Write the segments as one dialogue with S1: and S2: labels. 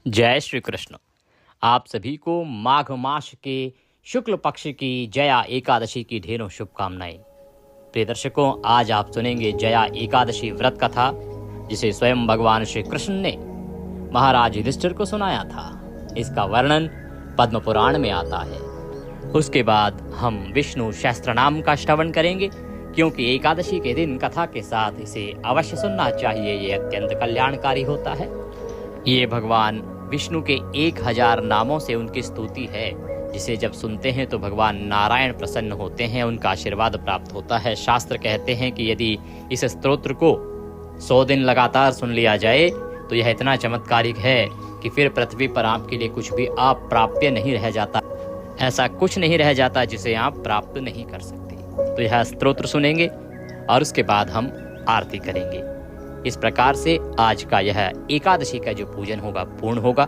S1: जय श्री कृष्ण। आप सभी को माघ मास के शुक्ल पक्ष की जया एकादशी की ढेरों शुभकामनाएं। प्रिय दर्शकों, आज आप सुनेंगे जया एकादशी व्रत कथा, जिसे स्वयं भगवान श्री कृष्ण ने महाराज युधिष्ठिर को सुनाया था। इसका वर्णन पद्म पुराण में आता है। उसके बाद हम विष्णु सहस्त्र नाम का श्रवण करेंगे, क्योंकि एकादशी के दिन कथा के साथ इसे अवश्य सुनना चाहिए। ये अत्यंत कल्याणकारी होता है। ये भगवान विष्णु के 1000 नामों से उनकी स्तुति है, जिसे जब सुनते हैं तो भगवान नारायण प्रसन्न होते हैं, उनका आशीर्वाद प्राप्त होता है। शास्त्र कहते हैं कि यदि इस स्तोत्र को 100 दिन लगातार सुन लिया जाए तो यह इतना चमत्कारिक है कि फिर पृथ्वी पर आपके लिए कुछ भी अप्राप्य नहीं रह जाता। ऐसा कुछ नहीं रह जाता जिसे आप प्राप्त नहीं कर सकते। तो यह स्तोत्र सुनेंगे और उसके बाद हम आरती करेंगे। इस प्रकार से आज का यह एकादशी का जो पूजन होगा पूर्ण होगा।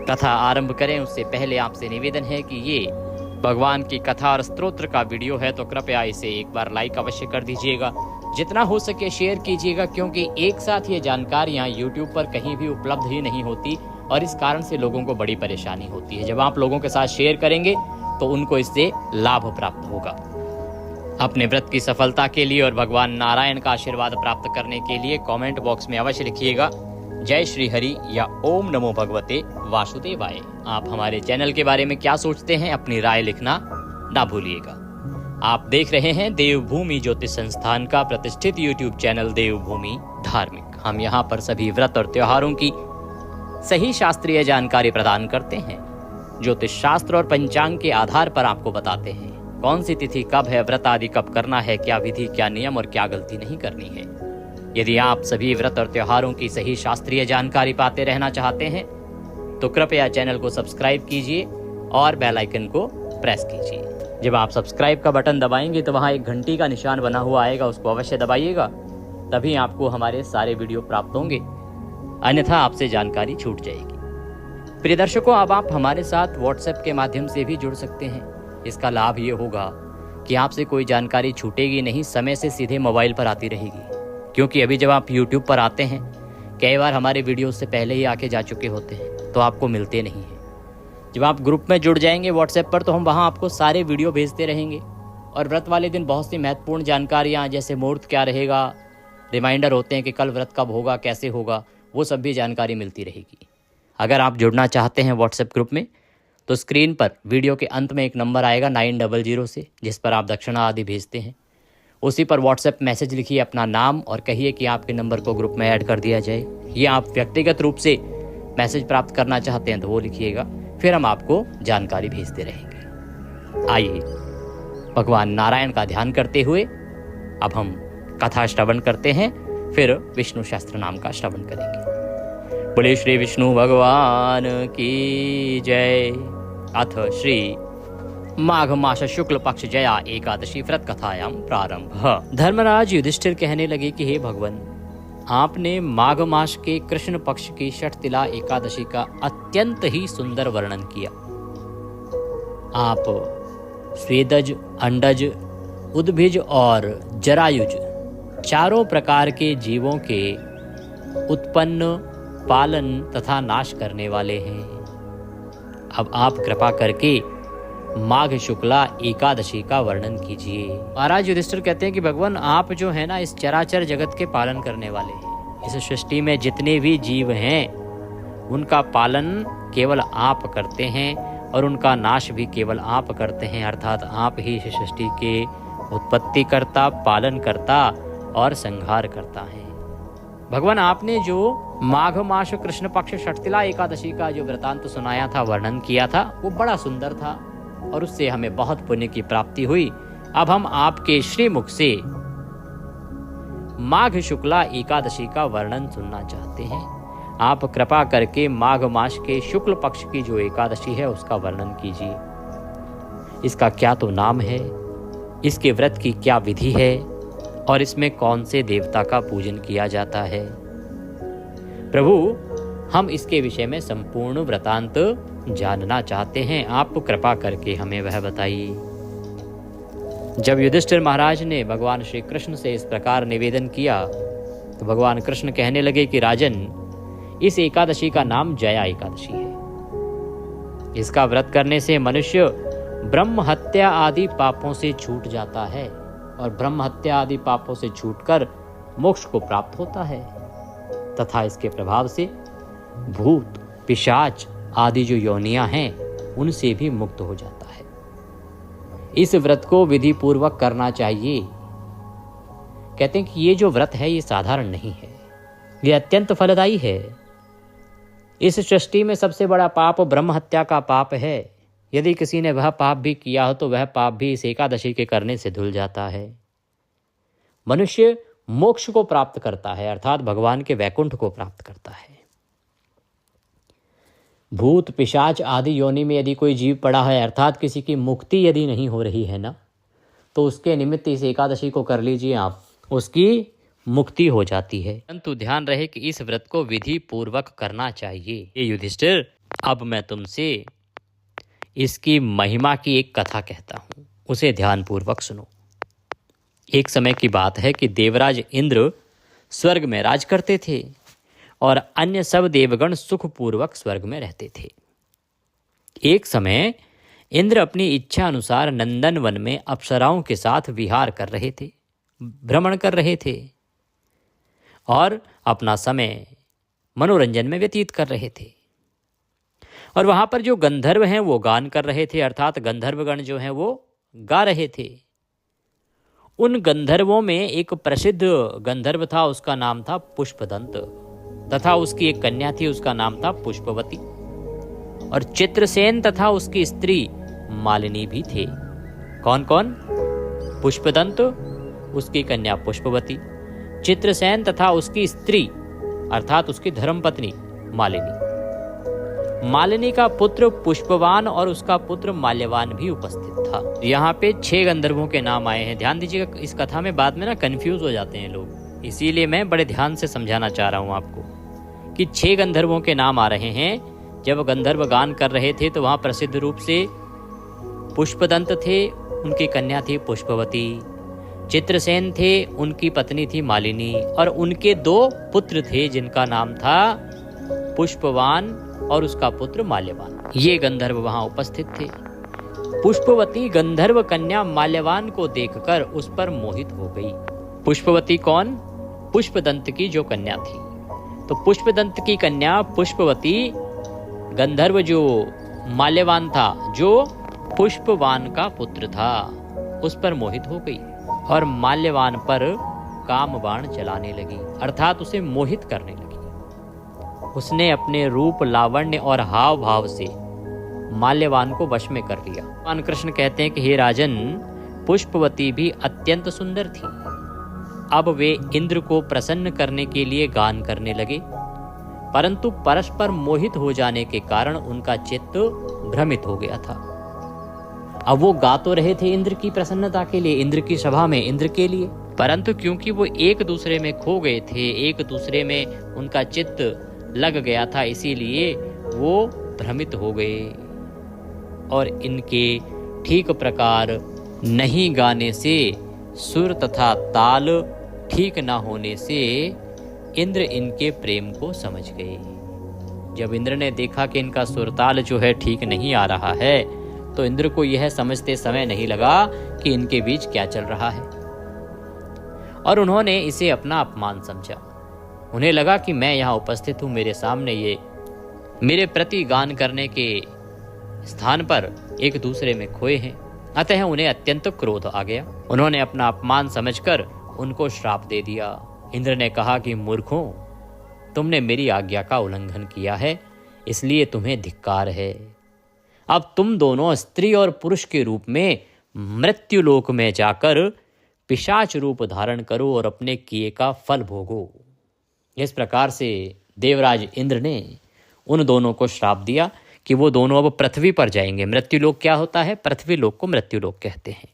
S1: कथा आरंभ करें उससे पहले आपसे निवेदन है कि ये भगवान की कथा और स्तोत्र का वीडियो है, तो कृपया इसे एक बार लाइक अवश्य कर दीजिएगा। जितना हो सके शेयर कीजिएगा, क्योंकि एक साथ ये जानकारियाँ YouTube पर कहीं भी उपलब्ध ही नहीं होती और इस कारण से लोगों को बड़ी परेशानी होती है। जब आप लोगों के साथ शेयर करेंगे तो उनको इससे लाभ प्राप्त होगा। अपने व्रत की सफलता के लिए और भगवान नारायण का आशीर्वाद प्राप्त करने के लिए कमेंट बॉक्स में अवश्य लिखिएगा जय श्री हरि या ओम नमो भगवते वासुदेवाय। आप हमारे चैनल के बारे में क्या सोचते हैं, अपनी राय लिखना ना भूलिएगा। आप देख रहे हैं देवभूमि ज्योतिष संस्थान का प्रतिष्ठित YouTube चैनल देवभूमि धार्मिक। हम यहाँ पर सभी व्रत और त्योहारों की सही शास्त्रीय जानकारी प्रदान करते हैं। ज्योतिष शास्त्र और पंचांग के आधार पर आपको बताते हैं कौन सी तिथि कब है, व्रत आदि कब करना है, क्या विधि, क्या नियम और क्या गलती नहीं करनी है। यदि आप सभी व्रत और त्योहारों की सही शास्त्रीय जानकारी पाते रहना चाहते हैं तो कृपया चैनल को सब्सक्राइब कीजिए और बेल आइकन को प्रेस कीजिए। जब आप सब्सक्राइब का बटन दबाएंगे तो वहां एक घंटी का निशान बना हुआ आएगा, उसको अवश्य दबाइएगा, तभी आपको हमारे सारे वीडियो प्राप्त होंगे, अन्यथा आपसे जानकारी छूट जाएगी। प्रिय दर्शकों, अब आप हमारे साथ व्हाट्सएप के माध्यम से भी जुड़ सकते हैं। इसका लाभ ये होगा कि आपसे कोई जानकारी छूटेगी नहीं, समय से सीधे मोबाइल पर आती रहेगी। क्योंकि अभी जब आप YouTube पर आते हैं, कई बार हमारे वीडियो से पहले ही आके जा चुके होते हैं तो आपको मिलते नहीं हैं। जब आप ग्रुप में जुड़ जाएंगे व्हाट्सएप पर तो हम वहाँ आपको सारे वीडियो भेजते रहेंगे। और व्रत वाले दिन बहुत सी महत्वपूर्ण जानकारियाँ, जैसे मुहूर्त क्या रहेगा, रिमाइंडर होते हैं कि कल व्रत कब होगा, कैसे होगा, वो सब भी जानकारी मिलती रहेगी। अगर आप जुड़ना चाहते हैं व्हाट्सएप ग्रुप में तो स्क्रीन पर वीडियो के अंत में एक नंबर आएगा 900 से, जिस पर आप दक्षिणा आदि भेजते हैं। उसी पर व्हाट्सएप मैसेज लिखिए अपना नाम और कहिए कि आपके नंबर को ग्रुप में ऐड कर दिया जाए। ये आप व्यक्तिगत रूप से मैसेज प्राप्त करना चाहते हैं तो वो लिखिएगा, फिर हम आपको जानकारी भेजते रहेंगे। आइए भगवान नारायण का ध्यान करते हुए अब हम कथा श्रवण करते हैं, फिर विष्णु सहस्त्र नाम का श्रवण करेंगे। बोले श्री विष्णु भगवान की जय। अथ श्री माघ मास शुक्ल पक्ष जया एकादशी व्रत कथायाम प्रारंभ। धर्मराज युधिष्ठिर कहने लगे कि हे भगवान, आपने माघ मास के कृष्ण पक्ष की षटतिला एकादशी का अत्यंत ही सुंदर वर्णन किया। आप स्वेदज, अंडज, उद्भिज और जरायुज चारों प्रकार के जीवों के उत्पन्न, पालन तथा नाश करने वाले हैं। अब आप कृपा करके माघ शुक्ला एकादशी का वर्णन कीजिए। महाराज युधिष्ठिर कहते हैं कि भगवान, आप जो है ना इस चराचर जगत के पालन करने वाले हैं। इस सृष्टि में जितने भी जीव हैं उनका पालन केवल आप करते हैं और उनका नाश भी केवल आप करते हैं, अर्थात आप ही इस सृष्टि के उत्पत्ति करता, पालन करता और संहार करता है। भगवान, आपने जो माघ मास कृष्ण पक्ष षटतिला एकादशी का जो वृतांत सुनाया था, वर्णन किया था, वो बड़ा सुंदर था और उससे हमें बहुत पुण्य की प्राप्ति हुई। अब हम आपके श्रीमुख से माघ शुक्ला एकादशी का वर्णन सुनना चाहते हैं। आप कृपा करके माघ मास के शुक्ल पक्ष की जो एकादशी है उसका वर्णन कीजिए। इसका क्या तो नाम है, इसके व्रत की क्या विधि है और इसमें कौन से देवता का पूजन किया जाता है। प्रभु, हम इसके विषय में संपूर्ण वृतांत जानना चाहते हैं। आप कृपा करके हमें वह बताइए। जब युधिष्ठिर महाराज ने भगवान श्री कृष्ण से इस प्रकार निवेदन किया तो भगवान कृष्ण कहने लगे कि राजन, इस एकादशी का नाम जया एकादशी है। इसका व्रत करने से मनुष्य ब्रह्म हत्या आदि पापों से छूट जाता है और ब्रह्म हत्या आदि पापों से छूटकर मोक्ष को प्राप्त होता है तथा इसके प्रभाव से भूत पिशाच आदि जो योनियां हैं उनसे भी मुक्त हो जाता है। इस व्रत को विधि पूर्वक करना चाहिए। कहते हैं कि ये जो व्रत है ये साधारण नहीं है, ये अत्यंत फलदायी है। इस सृष्टि में सबसे बड़ा पाप ब्रह्म हत्या का पाप है। यदि किसी ने वह पाप भी किया हो तो वह पाप भी इस एकादशी के करने से धुल जाता है। मनुष्य मोक्ष को प्राप्त करता है, अर्थात भगवान के वैकुंठ को प्राप्त करता है। भूत पिशाच आदि योनि में यदि कोई जीव पड़ा है, अर्थात किसी की मुक्ति यदि नहीं हो रही है ना, तो उसके निमित्त इस एकादशी को कर लीजिए आप, उसकी मुक्ति हो जाती है। परंतु ध्यान रहे कि इस व्रत को विधि पूर्वक करना चाहिए। ये युधिष्ठिर, अब मैं तुमसे इसकी महिमा की एक कथा कहता हूँ, उसे ध्यान पूर्वक सुनो। एक समय की बात है कि देवराज इंद्र स्वर्ग में राज करते थे और अन्य सब देवगण सुखपूर्वक स्वर्ग में रहते थे। एक समय इंद्र अपनी इच्छा अनुसार नंदन वन में अप्सराओं के साथ विहार कर रहे थे, भ्रमण कर रहे थे और अपना समय मनोरंजन में व्यतीत कर रहे थे। और वहाँ पर जो गंधर्व हैं वो गान कर रहे थे, अर्थात गंधर्वगण जो हैं वो गा रहे थे। उन गंधर्वों में एक प्रसिद्ध गंधर्व था, उसका नाम था पुष्पदंत, तथा उसकी एक कन्या थी, उसका नाम था पुष्पवती। और चित्रसेन तथा उसकी स्त्री मालिनी भी थे। कौन कौन? पुष्पदंत, उसकी कन्या पुष्पवती, चित्रसेन तथा उसकी स्त्री अर्थात उसकी धर्मपत्नी मालिनी। मालिनी का पुत्र पुष्पवान और उसका पुत्र माल्यवान भी उपस्थित था। यहाँ पे 6 गंधर्वों के नाम आए हैं। ध्यान दीजिएगा, इस कथा में बाद में ना कंफ्यूज हो जाते हैं लोग, इसीलिए मैं बड़े ध्यान से समझाना चाह रहा हूँ आपको कि 6 गंधर्वों के नाम आ रहे हैं। जब गंधर्व गान कर रहे थे तो वहाँ प्रसिद्ध रूप से पुष्पदंत थे, उनकी कन्या थी पुष्पवती, चित्रसेन थे, उनकी पत्नी थी मालिनी, और उनके 2 पुत्र थे जिनका नाम था पुष्पवान और उसका पुत्र माल्यवान। ये गंधर्व वहां उपस्थित थे। पुष्पवती गंधर्व कन्या माल्यवान को देखकर उस पर मोहित हो गई। पुष्पवती कौन? पुष्पदंत की जो कन्या थी। तो पुष्पदंत की कन्या पुष्पवती गंधर्व जो माल्यवान था, जो पुष्पवान का पुत्र था, उस पर मोहित हो गई और माल्यवान पर काम बाण चलाने लगी, अर्थात उसे मोहित करने लगी। उसने अपने रूप, लावण्य और हाव भाव से माल्यवान को वश में कर लिया। भगवान कृष्ण कहते हैं कि हे राजन, पुष्पवती भी अत्यंत सुंदर थी। अब वे इंद्र को प्रसन्न करने के लिए गान करने लगे, परंतु परस्पर मोहित हो जाने के कारण उनका चित्त भ्रमित हो गया था। अब वो गा तो रहे थे इंद्र की प्रसन्नता के लिए, इंद्र की सभा में, इंद्र के लिए, परंतु क्योंकि वो एक दूसरे में खो गए थे, एक दूसरे में उनका चित्त लग गया था, इसीलिए वो भ्रमित हो गए और इनके ठीक प्रकार नहीं गाने से, सुर तथा ताल ठीक न होने से इंद्र इनके प्रेम को समझ गए। जब इंद्र ने देखा कि इनका सुरताल जो है ठीक नहीं आ रहा है, तो इंद्र को यह समझते समय नहीं लगा कि इनके बीच क्या चल रहा है और उन्होंने इसे अपना अपमान समझा। उन्हें लगा कि मैं यहाँ उपस्थित हूँ, मेरे सामने ये मेरे प्रति गान करने के स्थान पर एक दूसरे में खोए हैं, अतः उन्हें अत्यंत क्रोध आ गया। उन्होंने अपना अपमान समझकर उनको श्राप दे दिया। इंद्र ने कहा कि मूर्खों, तुमने मेरी आज्ञा का उल्लंघन किया है, इसलिए तुम्हें धिक्कार है। अब तुम दोनों स्त्री और पुरुष के रूप में मृत्युलोक में जाकर पिशाच रूप धारण करो और अपने किए का फल भोगो। इस प्रकार से देवराज इंद्र ने उन दोनों को श्राप दिया कि वो दोनों अब पृथ्वी पर जाएंगे। मृत्युलोक क्या होता है? पृथ्वी लोक को मृत्युलोक कहते हैं,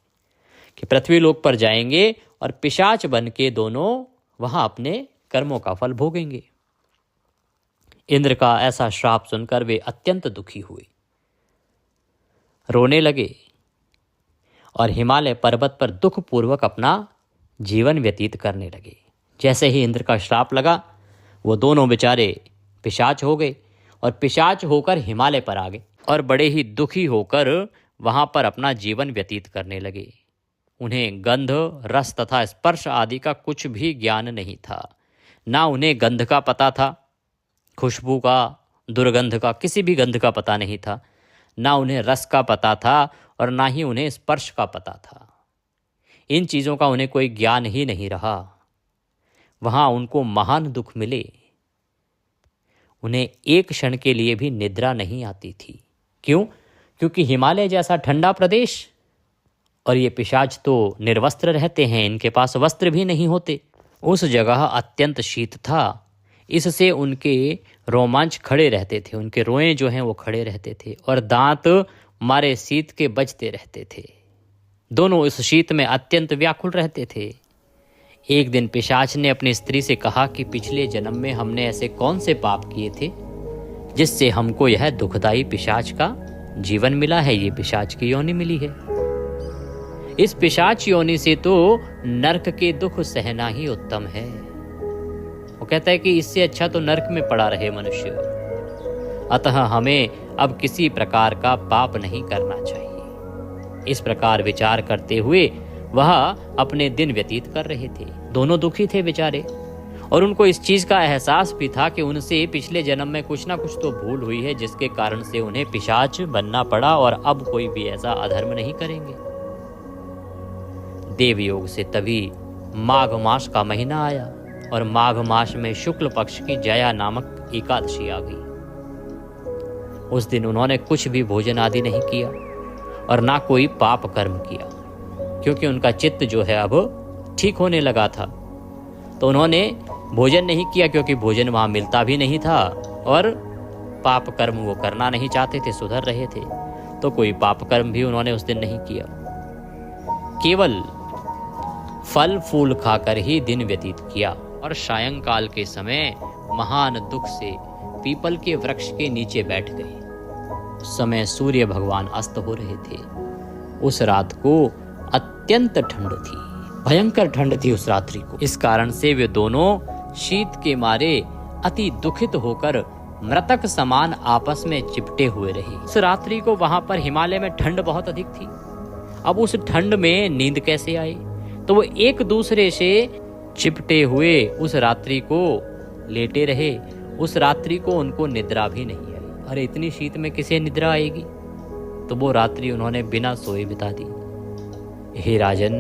S1: कि पृथ्वी लोक पर जाएंगे और पिशाच बन के दोनों वहां अपने कर्मों का फल भोगेंगे। इंद्र का ऐसा श्राप सुनकर वे अत्यंत दुखी हुए, रोने लगे और हिमालय पर्वत पर दुखपूर्वक अपना जीवन व्यतीत करने लगे। जैसे ही इंद्र का श्राप लगा, वो दोनों बेचारे पिशाच हो गए और पिशाच होकर हिमालय पर आ गए और बड़े ही दुखी होकर वहां पर अपना जीवन व्यतीत करने लगे। उन्हें गंध, रस तथा स्पर्श आदि का कुछ भी ज्ञान नहीं था। ना उन्हें गंध का पता था, खुशबू का, दुर्गंध का, किसी भी गंध का पता नहीं था। ना उन्हें रस का पता था और ना ही उन्हें स्पर्श का पता था। इन चीज़ों का उन्हें कोई ज्ञान ही नहीं रहा। वहां उनको महान दुख मिले। उन्हें एक क्षण के लिए भी निद्रा नहीं आती थी। क्यों? क्योंकि हिमालय जैसा ठंडा प्रदेश और ये पिशाच तो निर्वस्त्र रहते हैं, इनके पास वस्त्र भी नहीं होते। उस जगह अत्यंत शीत था, इससे उनके रोमांच खड़े रहते थे, उनके रोएं जो हैं वो खड़े रहते थे और दांत मारे शीत के बजते रहते थे। दोनों इस शीत में अत्यंत व्याकुल रहते थे। एक दिन पिशाच ने अपनी स्त्री से कहा कि पिछले जन्म में हमने ऐसे कौन से पाप किए थे जिससे हमको यह दुखदाई पिशाच का जीवन मिला है, ये पिशाच की योनि मिली है। इस पिशाच योनि से तो नरक के दुख सहना ही उत्तम है। वो कहता है कि इससे अच्छा तो नरक में पड़ा रहे मनुष्य। अतः हमें अब किसी प्रकार का पाप नहीं करना चाहिए। इस प्रकार विचार करते हुए वह अपने दिन व्यतीत कर रहे थे। दोनों दुखी थे बेचारे और उनको इस चीज का एहसास भी था कि उनसे पिछले जन्म में कुछ ना कुछ तो भूल हुई है जिसके कारण से उन्हें पिशाच बनना पड़ा और अब कोई भी ऐसा अधर्म नहीं करेंगे। देवयोग से तभी माघ मास का महीना आया और माघ मास में शुक्ल पक्ष की जया नामक एकादशी आ गई। उस दिन उन्होंने कुछ भी भोजन आदि नहीं किया और ना कोई पाप कर्म किया, क्योंकि उनका चित्त जो है अब ठीक होने लगा था। तो उन्होंने भोजन नहीं किया क्योंकि भोजन वहां मिलता भी नहीं था और पाप कर्म वो करना नहीं चाहते थे, सुधर रहे थे। तो कोई पाप कर्म भी उन्होंने उस दिन नहीं किया, केवल फल फूल खाकर ही दिन व्यतीत किया। और सायंकाल के समय महान दुख से पीपल के वृक्ष के नीचे बैठ गए। उस समय सूर्य भगवान अस्त हो रहे थे। उस रात को अत्यंत ठंड थी, भयंकर ठंड थी उस रात्रि को। इस कारण से वे दोनों शीत के मारे अति दुखित होकर मृतक समान आपस में चिपटे हुए रहे। उस रात्रि को वहां पर हिमालय में ठंड बहुत अधिक थी। अब उस ठंड में नींद कैसे आए? तो वो एक दूसरे से चिपटे हुए उस रात्रि को लेटे रहे। उस रात्रि को उनको निद्रा भी नहीं आई। अरे इतनी शीत में किसे निद्रा आएगी? तो वो रात्रि उन्होंने बिना सोए बिता दी। हे राजन,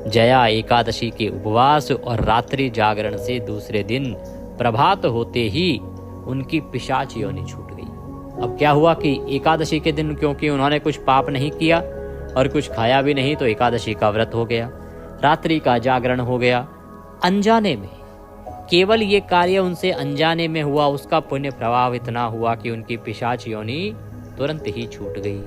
S1: जया एकादशी के उपवास और रात्रि जागरण से दूसरे दिन प्रभात होते ही उनकी पिशाच योनि छूट गई। अब क्या हुआ कि एकादशी के दिन क्योंकि उन्होंने कुछ पाप नहीं किया और कुछ खाया भी नहीं, तो एकादशी का व्रत हो गया, रात्रि का जागरण हो गया। अनजाने में, केवल ये कार्य उनसे अनजाने में हुआ, उसका पुण्य प्रभाव इतना हुआ कि उनकी पिशाच योनि तुरंत ही छूट गई।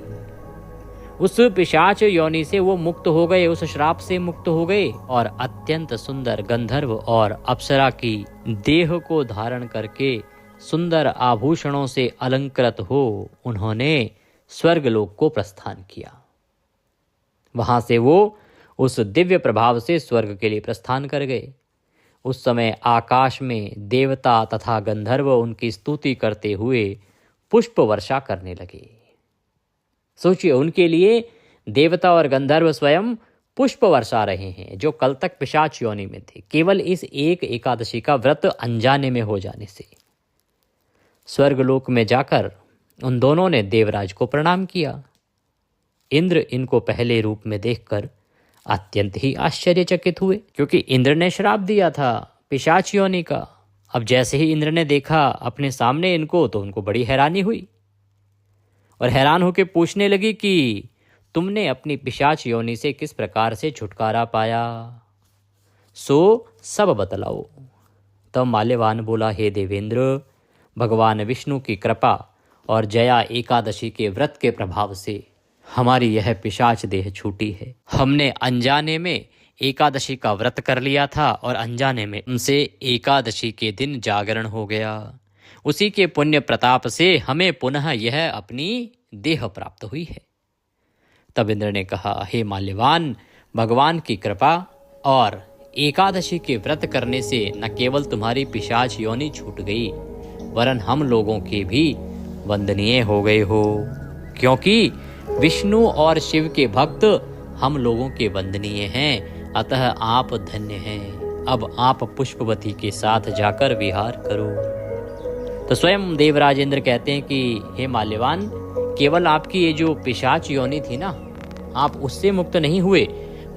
S1: उस पिशाच योनि से वो मुक्त हो गए, उस श्राप से मुक्त हो गए और अत्यंत सुंदर गंधर्व और अप्सरा की देह को धारण करके सुंदर आभूषणों से अलंकृत हो उन्होंने स्वर्गलोक को प्रस्थान किया। वहां से वो उस दिव्य प्रभाव से स्वर्ग के लिए प्रस्थान कर गए। उस समय आकाश में देवता तथा गंधर्व उनकी स्तुति करते हुए पुष्प वर्षा करने लगे। सोचिए, उनके लिए देवता और गंधर्व स्वयं पुष्प वर्षा रहे हैं जो कल तक पिशाच योनि में थे, केवल इस एक एकादशी का व्रत अनजाने में हो जाने से। स्वर्गलोक में जाकर उन दोनों ने देवराज को प्रणाम किया। इंद्र इनको पहले रूप में देखकर अत्यंत ही आश्चर्यचकित हुए, क्योंकि इंद्र ने श्राप दिया था पिशाच योनि का। अब जैसे ही इंद्र ने देखा अपने सामने इनको, तो उनको बड़ी हैरानी हुई और हैरान होकर पूछने लगी कि तुमने अपनी पिशाच योनि से किस प्रकार से छुटकारा पाया, सो सब बतलाओ। तब माल्यवान बोला, हे देवेंद्र, भगवान विष्णु की कृपा और जया एकादशी के व्रत के प्रभाव से हमारी यह पिशाच देह छूटी है। हमने अनजाने में एकादशी का व्रत कर लिया था और अनजाने में उनसे एकादशी के दिन जागरण हो गया। उसी के पुण्य प्रताप से हमें पुनः यह अपनी देह प्राप्त हुई है। तब इंद्र ने कहा, हे माल्यवान, भगवान की कृपा और एकादशी के व्रत करने से न केवल तुम्हारी पिशाच योनि छूट गई, वरन हम लोगों के भी वंदनीय हो गए हो, क्योंकि विष्णु और शिव के भक्त हम लोगों के वंदनीय हैं, अतः आप धन्य हैं। अब आप पुष्पवती के साथ जाकर विहार करो। तो स्वयं देवराजेंद्र कहते हैं कि हे माल्यवान, केवल आपकी ये जो पिशाच योनि थी ना, आप उससे मुक्त नहीं हुए,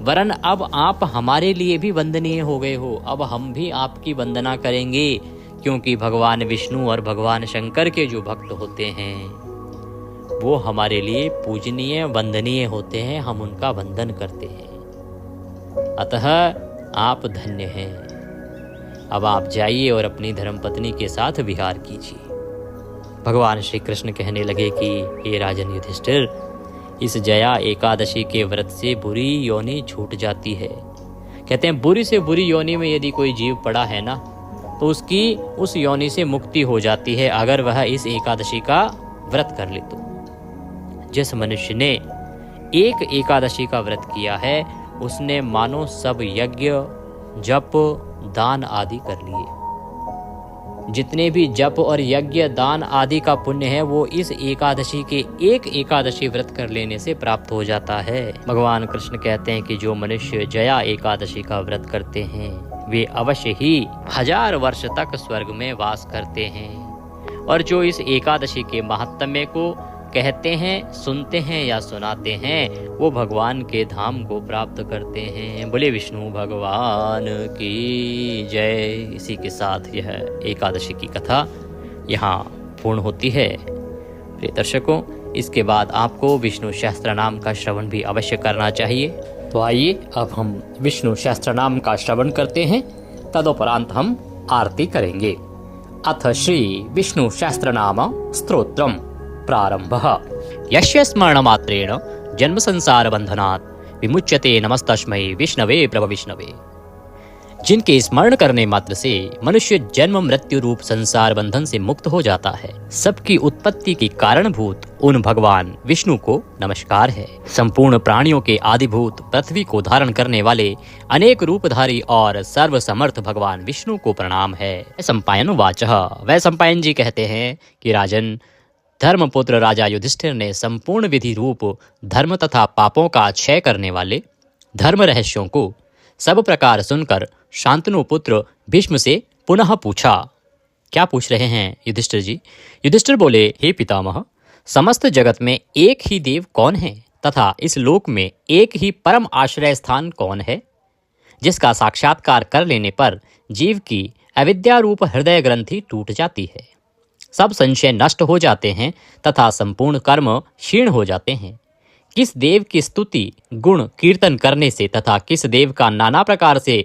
S1: वरन अब आप हमारे लिए भी वंदनीय हो गए हो। अब हम भी आपकी वंदना करेंगे, क्योंकि भगवान विष्णु और भगवान शंकर के जो भक्त होते हैं वो हमारे लिए पूजनीय वंदनीय होते हैं, हम उनका वंदन करते हैं। अतः आप धन्य हैं। अब आप जाइए और अपनी धर्मपत्नी के साथ विहार कीजिए। भगवान श्री कृष्ण कहने लगे कि हे राजन युधिष्ठिर, इस जया एकादशी के व्रत से बुरी योनि छूट जाती है। कहते हैं बुरी से बुरी योनि में यदि कोई जीव पड़ा है ना, तो उसकी उस योनि से मुक्ति हो जाती है अगर वह इस एकादशी का व्रत कर ले तो। जिस मनुष्य ने एक एकादशी का व्रत किया है, उसने मानो सब यज्ञ जप दान आदि कर लिए। जितने भी जप और यज्ञ दान आदि का पुण्य है वो इस एकादशी के एक एकादशी व्रत कर लेने से प्राप्त हो जाता है। भगवान कृष्ण कहते हैं कि जो मनुष्य जया एकादशी का व्रत करते हैं वे अवश्य ही 1000 वर्ष तक स्वर्ग में वास करते हैं। और जो इस एकादशी के महात्म्य को कहते हैं, सुनते हैं या सुनाते हैं, वो भगवान के धाम को प्राप्त करते हैं। बोले विष्णु भगवान की जय। इसी के साथ यह एकादशी की कथा यहाँ पूर्ण होती है। प्रिय दर्शकों, इसके बाद आपको विष्णु सहस्त्र नाम का श्रवण भी अवश्य करना चाहिए। तो आइए अब हम विष्णु सहस्त्र नाम का श्रवण करते हैं, तदुपरांत हम आरती करेंगे। अथ श्री विष्णु सहस्त्र नाम स्तोत्रम प्रारंभः। यस्य स्मरणमात्रेण जन्म संसार बंधनात् विमुच्यते नमस्तस्मै विष्णवे प्रभ विष्णवे। जिनके स्मरण करने मात्र से मनुष्य जन्म मृत्यु रूप संसार बंधन से मुक्त हो जाता है, सबकी उत्पत्ति की कारणभूत उन भगवान विष्णु को नमस्कार है। संपूर्ण प्राणियों के आदिभूत पृथ्वी को धारण करने वाले अनेक रूपधारी और सर्वसमर्थ भगवान विष्णु को प्रणाम है। सम्पायन वाचः। वह सम्पायन जी कहते हैं कि राजन, धर्मपुत्र राजा युधिष्ठिर ने संपूर्ण विधि रूप धर्म तथा पापों का क्षय करने वाले धर्म रहस्यों को सब प्रकार सुनकर शांतनु पुत्र भीष्म से पुनः पूछा। क्या पूछ रहे हैं युधिष्ठिर जी? युधिष्ठिर बोले, हे पितामह, समस्त जगत में एक ही देव कौन है तथा इस लोक में एक ही परम आश्रय स्थान कौन है, जिसका साक्षात्कार कर लेने पर जीव की अविद्या रूप हृदय ग्रंथि टूट जाती है, सब संशय नष्ट हो जाते हैं तथा संपूर्ण कर्म क्षीण हो जाते हैं। किस देव की स्तुति गुण कीर्तन करने से तथा किस देव का नाना प्रकार से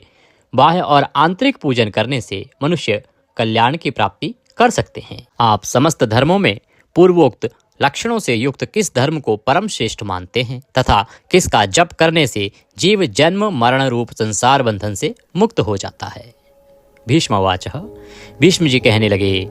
S1: बाह्य और आंतरिक पूजन करने से मनुष्य कल्याण की प्राप्ति कर सकते हैं। आप समस्त धर्मों में पूर्वोक्त लक्षणों से युक्त किस धर्म को परम श्रेष्ठ मानते हैं तथा किसका जप करने से जीव जन्म मरण रूप संसार बंधन से मुक्त हो जाता है। भीष्मवाचः। भीष्म जी कहने लगे,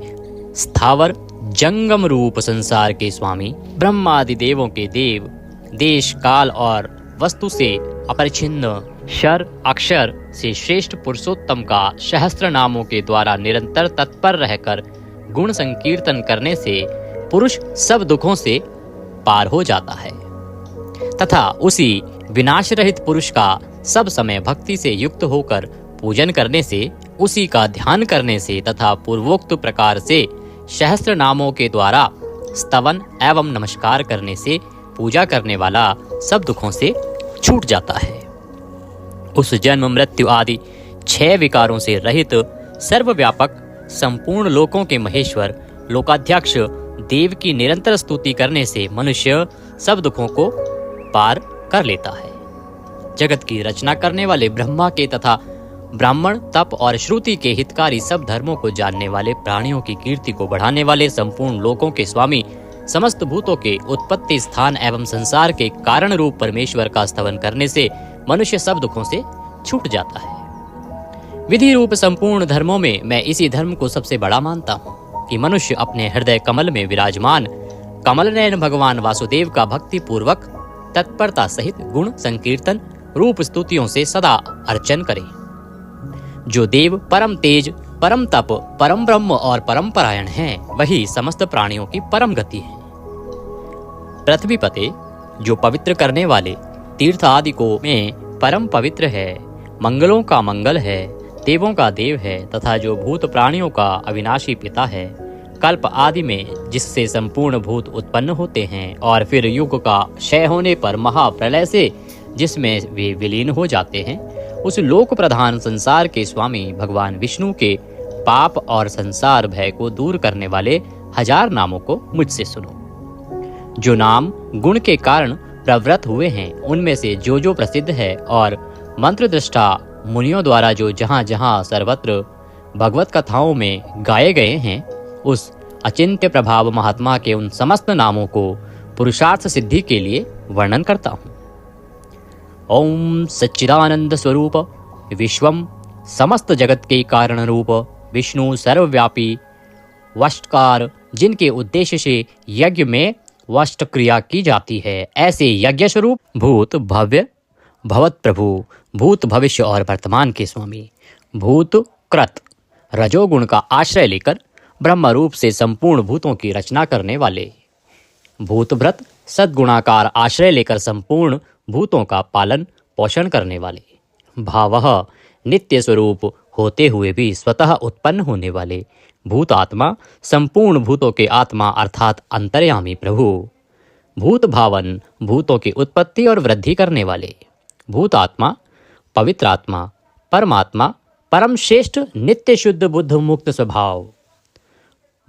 S1: स्थावर जंगम रूप संसार के स्वामी ब्रह्मादि देवों के देव, देश काल और वस्तु से अपरिछिन्न क्षर अक्षर से श्रेष्ठ पुरुषोत्तम का सहस्त्र नामों के द्वारा निरंतर तत्पर रहकर गुण संकीर्तन करने से पुरुष सब दुखों से पार हो जाता है तथा उसी विनाश रहित पुरुष का सब समय भक्ति से युक्त होकर पूजन करने से, उसी का ध्यान करने से तथा पूर्वोक्त प्रकार से सहस्त्र नामों के द्वारा स्तवन एवं नमस्कार करने से पूजा करने वाला सब दुखों से छूट जाता है। उस जन्म मृत्यु आदि 6 विकारों से रहित सर्वव्यापक संपूर्ण लोकों के महेश्वर लोकाध्यक्ष देव की निरंतर स्तुति करने से मनुष्य सब दुखों को पार कर लेता है। जगत की रचना करने वाले ब्रह्मा के तथा ब्राह्मण तप और श्रुति के हितकारी सब धर्मों को जानने वाले, प्राणियों की कीर्ति को बढ़ाने वाले, संपूर्ण लोकों के स्वामी, समस्त भूतों के उत्पत्ति स्थान एवं संसार के कारण रूप परमेश्वर का स्तवन करने से मनुष्य सब दुखों से छूट जाता है। विधि रूप संपूर्ण धर्मों में मैं इसी धर्म को सबसे बड़ा मानता हूँ कि मनुष्य अपने हृदय कमल में विराजमान कमल नयन भगवान वासुदेव का भक्ति पूर्वक तत्परता सहित गुण संकीर्तन रूप स्तुतियों से सदा अर्चन करे। जो देव परम तेज परम तप, परम ब्रह्म और परम परायण हैं, वही समस्त प्राणियों की परम गति है। पृथ्वी पते, जो पवित्र करने वाले तीर्थ आदि को में परम पवित्र है, मंगलों का मंगल है, देवों का देव है, तथा जो भूत प्राणियों का अविनाशी पिता है, कल्प आदि में जिससे संपूर्ण भूत उत्पन्न होते हैं और फिर युग का क्षय होने पर महाप्रलय से जिसमें वे विलीन हो जाते हैं, उस लोक प्रधान संसार के स्वामी भगवान विष्णु के पाप और संसार भय को दूर करने वाले 1000 नामों को मुझसे सुनो। जो नाम गुण के कारण प्रवृत्त हुए हैं, उनमें से जो प्रसिद्ध है और मंत्र दृष्टा मुनियों द्वारा जो जहाँ जहाँ सर्वत्र भगवत कथाओं में गाए गए हैं, उस अचिंत्य प्रभाव महात्मा के उन समस्त नामों को पुरुषार्थ सिद्धि के लिए वर्णन करता हूँ। ओम सच्चिदानंद स्वरूप विश्वम, समस्त जगत के कारण रूप विष्णु सर्वव्यापी वष्टकार, जिनके उद्देश्य से यज्ञ में वष्ट क्रिया की जाती है, ऐसे यज्ञ स्वरूप भूत भव्य भवत प्रभु, भूत भविष्य और वर्तमान के स्वामी, भूत कृत रजोगुण का आश्रय लेकर ब्रह्म रूप से संपूर्ण भूतों की रचना करने वाले, भूत भ्रत सद्गुणाकार आश्रय लेकर संपूर्ण भूतों का पालन पोषण करने वाले, भावः नित्य स्वरूप होते हुए भी स्वतः उत्पन्न होने वाले, भूत आत्मा संपूर्ण भूतों के आत्मा अर्थात अंतर्यामी प्रभु, भूत भावन भूतों की उत्पत्ति और वृद्धि करने वाले, भूत आत्मा पवित्र आत्मा परमात्मा परम श्रेष्ठ नित्य शुद्ध बुद्ध मुक्त स्वभाव,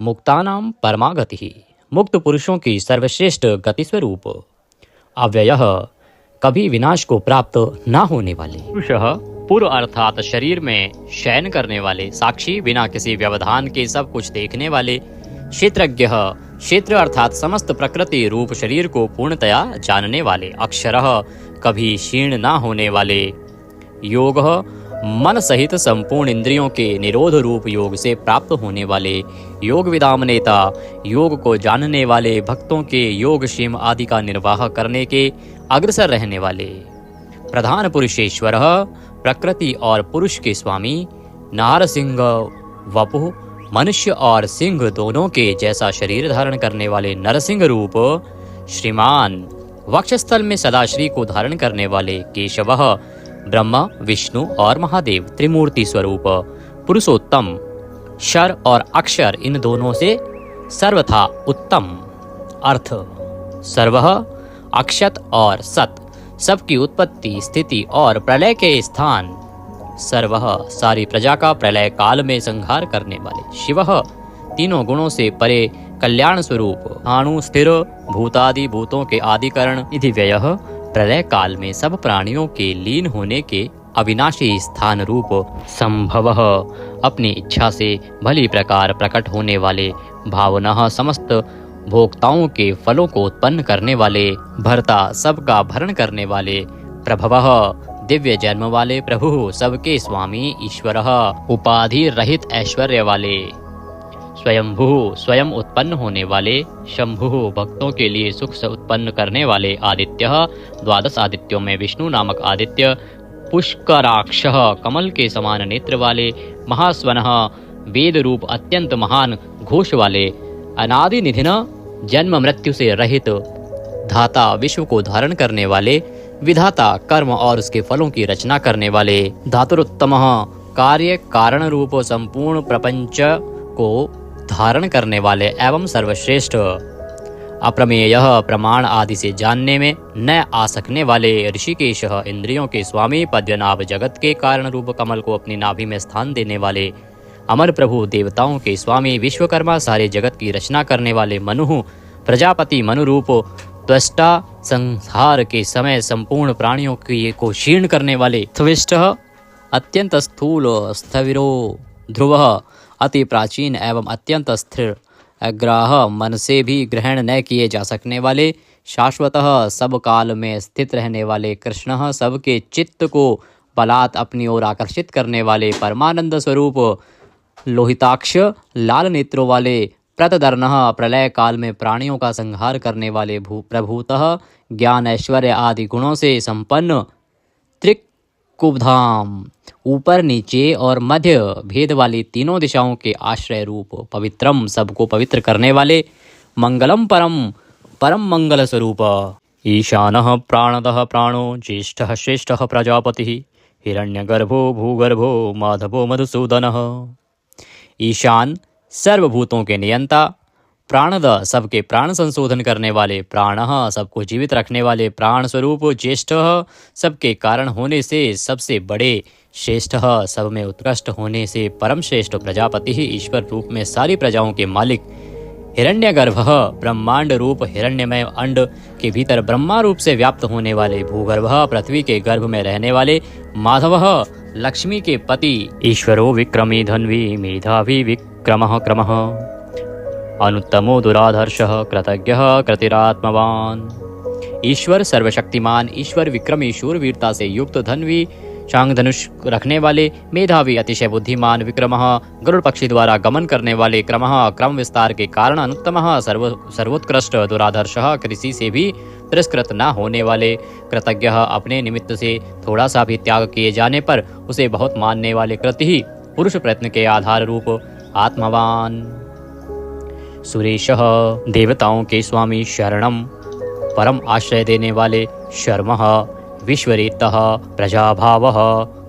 S1: मुक्तानाम परमागति, मुक्त पुरुषों की सर्वश्रेष्ठ गति स्वरूप, अव्ययः कभी विनाश को प्राप्त न होने वाले, पुरुषः पूर्व अर्थात शरीर में शयन करने वाले, साक्षी बिना किसी व्यवधान के सब कुछ देखने वाले, क्षेत्रज्ञः क्षेत्र अर्थात समस्त प्रकृति रूप शरीर को पूर्णतया जानने वाले, अक्षरः कभी क्षीण न होने वाले, योगः मन सहित संपूर्ण इंद्रियों के निरोध रूप योग से प्राप्त होने वाले, योग विदाम नेता योग को जानने वाले, भक्तों के योग क्षेम आदि का निर्वाह करने के अग्रसर रहने वाले, प्रधान पुरुषेश्वर प्रकृति और पुरुष के स्वामी, नारसिंह वपु मनुष्य और सिंह दोनों के जैसा शरीर धारण करने वाले नरसिंह रूप, श्रीमान वक्षस्थल में सदाश्री को धारण करने वाले, केशवः ब्रह्मा विष्णु और महादेव त्रिमूर्ति स्वरूप, पुरुषोत्तम शर और अक्षर इन दोनों से सर्वथा उत्तम, अर्थ सर्वः अक्षत और सत सबकी उत्पत्ति स्थिति और प्रलय के स्थान, सर्वः सारी प्रजा का प्रलय काल में संहार करने वाले, शिवः तीनों गुणों से परे कल्याण स्वरूप, अणु स्थिर भूतादि भूतों के आदिकरण, निधि व्ययः प्रलय काल में सब प्राणियों के लीन होने के अविनाशी स्थान रूप, संभवः अपनी इच्छा से भली प्रकार प्रकट होने वाले, भावनः समस्त भोक्ताओं के फलों को उत्पन्न करने वाले, भर्ता सबका भरण करने वाले, प्रभवः दिव्य जन्म वाले प्रभु सबके स्वामी, ईश्वरः उपाधि रहित ऐश्वर्य वाले, स्वयंभू स्वयं उत्पन्न होने वाले, शंभु भक्तों के लिए सुख से उत्पन्न करने वाले, आदित्यः 12 आदित्यों में विष्णु नामक आदित्य, पुष्कराक्षः कमल के समान नेत्र वाले, महास्वनः वेद रूप अत्यंत महान घोष वाले, अनादि निधिन जन्म मृत्यु से रहित, धाता विश्व को धारण करने वाले, विधाता कर्म और उसके फलों की रचना करने वाले, धातुरुत्तमः कार्य कारण रूप संपूर्ण प्रपंच को धारण करने वाले एवं सर्वश्रेष्ठ, अप्रमेयः प्रमाण आदि से जानने में न आ सकने वाले, ऋषिकेशः इंद्रियों के स्वामी, पद्मनाभ जगत के कारण रूप कमल को अपनी नाभि में स्थान देने वाले, अमर प्रभु देवताओं के स्वामी, विश्वकर्मा सारे जगत की रचना करने वाले, मनु प्रजापति मनु रूप त्वष्टा, संहार के समय संपूर्ण प्राणियों को क्षीण करने वाले, त्विष्टः अत्यंत स्थूल, स्थविरो ध्रुवः अति प्राचीन एवं अत्यंत स्थिर, अग्राह मन से भी ग्रहण न किए जा सकने वाले, शाश्वतः सब काल में स्थित रहने वाले, कृष्णः सबके चित्त को बलात् अपनी ओर आकर्षित करने वाले, परमानंद स्वरूप, लोहिताक्ष लाल नेत्रों वाले, प्रतदर्णः प्रलय काल में प्राणियों का संहार करने वाले, प्रभूतः ज्ञान ऐश्वर्य आदि गुणों से संपन्न, कुबधाम, ऊपर नीचे और मध्य भेद वाली तीनों दिशाओं के आश्रय रूप, पवित्रम, सबको पवित्र करने वाले, मंगलम परम, परम मंगल स्वरूप, ईशानः प्राणदः प्राणो, ज्येष्ठः श्रेष्ठः प्रजापतिः, हिरण्यगर्भो भूगर्भो, माधवो मधुसूदनः। ईशान, सर्वभूतों के नियंता, प्राणद, सबके प्राण संशोधन करने वाले, प्राणः, सबको जीवित रखने वाले प्राण स्वरूप, ज्येष्ठः, सबके कारण होने से सबसे बड़े, श्रेष्ठः, सब में उत्कृष्ट होने से परम श्रेष्ठ, प्रजापति ही ईश्वर रूप में सारी प्रजाओं के मालिक, हिरण्यगर्भः, ब्रह्मांड रूप हिरण्यमय अंड के भीतर ब्रह्मा रूप से व्याप्त होने वाले, भूगर्भः, पृथ्वी के गर्भ में रहने वाले, माधवः, लक्ष्मी के पति, ईश्वरो विक्रमी धन्वी, मेधावी विक्रमः क्रमः, अनुत्तमो दुराधर्षः, कृतज्ञः कृतिरात्मवान। ईश्वर सर्वशक्तिमान, ईश्वर विक्रमी, शूरवीरता से युक्त, धन्वी, शांग धनुष रखने वाले, मेधावी, अतिशय बुद्धिमान, विक्रमः, गरुड़ पक्षी द्वारा गमन करने वाले, क्रमः, क्रम विस्तार के कारण, अनुत्तमः, सर्वोत्कृष्ट, दुराधर्षः, किसी से भी तिरस्कृत न होने वाले, कृतज्ञः, अपने निमित्त से थोड़ा सा भी त्याग किए जाने पर उसे बहुत मानने वाले, कृति ही, पुरुष प्रयत्न के आधार रूप, आत्मवान। सुरेशः, देवताओं के स्वामी, शरणम, परम आश्रय देने वाले, शर्मः, विश्वरेतः, प्रजाभावः,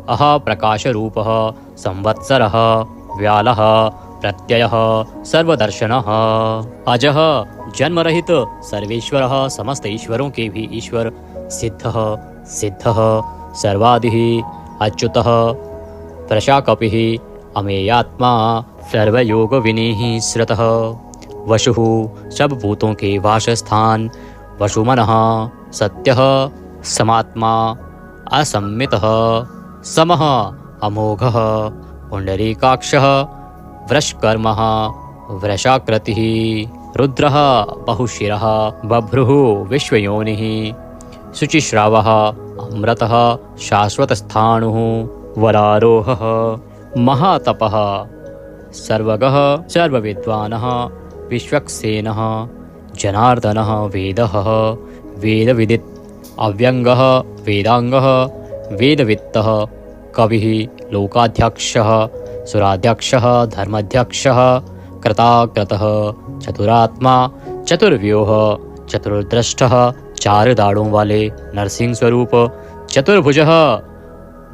S1: अह प्रकाशरूपः, संवत्सरः, व्यालः, प्रत्ययः, सर्वदर्शनः, अजः, जन्मरहित, सर्वेश्वरः, समस्त ईश्वरों के भी ईश्वर, सिद्धः, सिद्धः, सर्वादिः, अच्युतः, प्रशाकपिः, अमेयात्मा, सर्वयोग विनीः श्रुतः, वशुः, सब भूतों के वासस्थान, वशुमनः, सत्यः, समात्मा, असम्मितः, समः, अमोघः, पुंडरीकाक्षः, वृषकर्मः, वृषाकृतिः, रुद्रः, बहुशिरः, बभ्रुः, विश्वयोनिः, शुचिश्रावः, अमृतः, शाश्वतस्थाणुः, वरारोहः, महातपः, सर्वगः, सर्वविद्वानः, विश्वक्सेनः, जनार्दनः, वेदः, वेदविदित्, अव्यंगः, वेदांगः, वेदवित्तः, कविः, लोकाध्यक्षः, सुराध्यक्षः, धर्माध्यक्षः, कृताकृतः, चतुरात्मा, चतुर्व्यूह, चतुर्दृष्टः, चार दाढ़ों वाले, नरसिंह स्वरूप, चतुर्भुजः,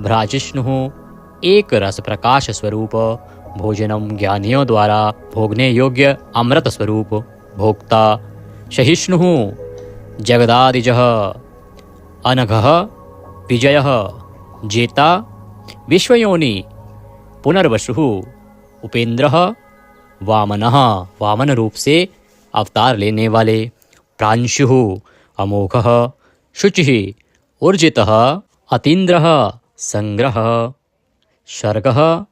S1: भ्राजिष्णुः, एक रस प्रकाश स्वरूप, भोजनम, ज्ञानियों द्वारा भोगने योग्य अमृत स्वरूप, भोक्ता, सहिष्णुः, जगदादिजः, अनघः, विजयः, जेता, विश्वयोनि, पुनर्वसुः, उपेंद्रः, वामनः, वामन रूप से अवतार लेने वाले, प्रांशुः, अमोघः, शुचिः, ऊर्जितः, अतीन्द्रः, संग्रह, शर्गः,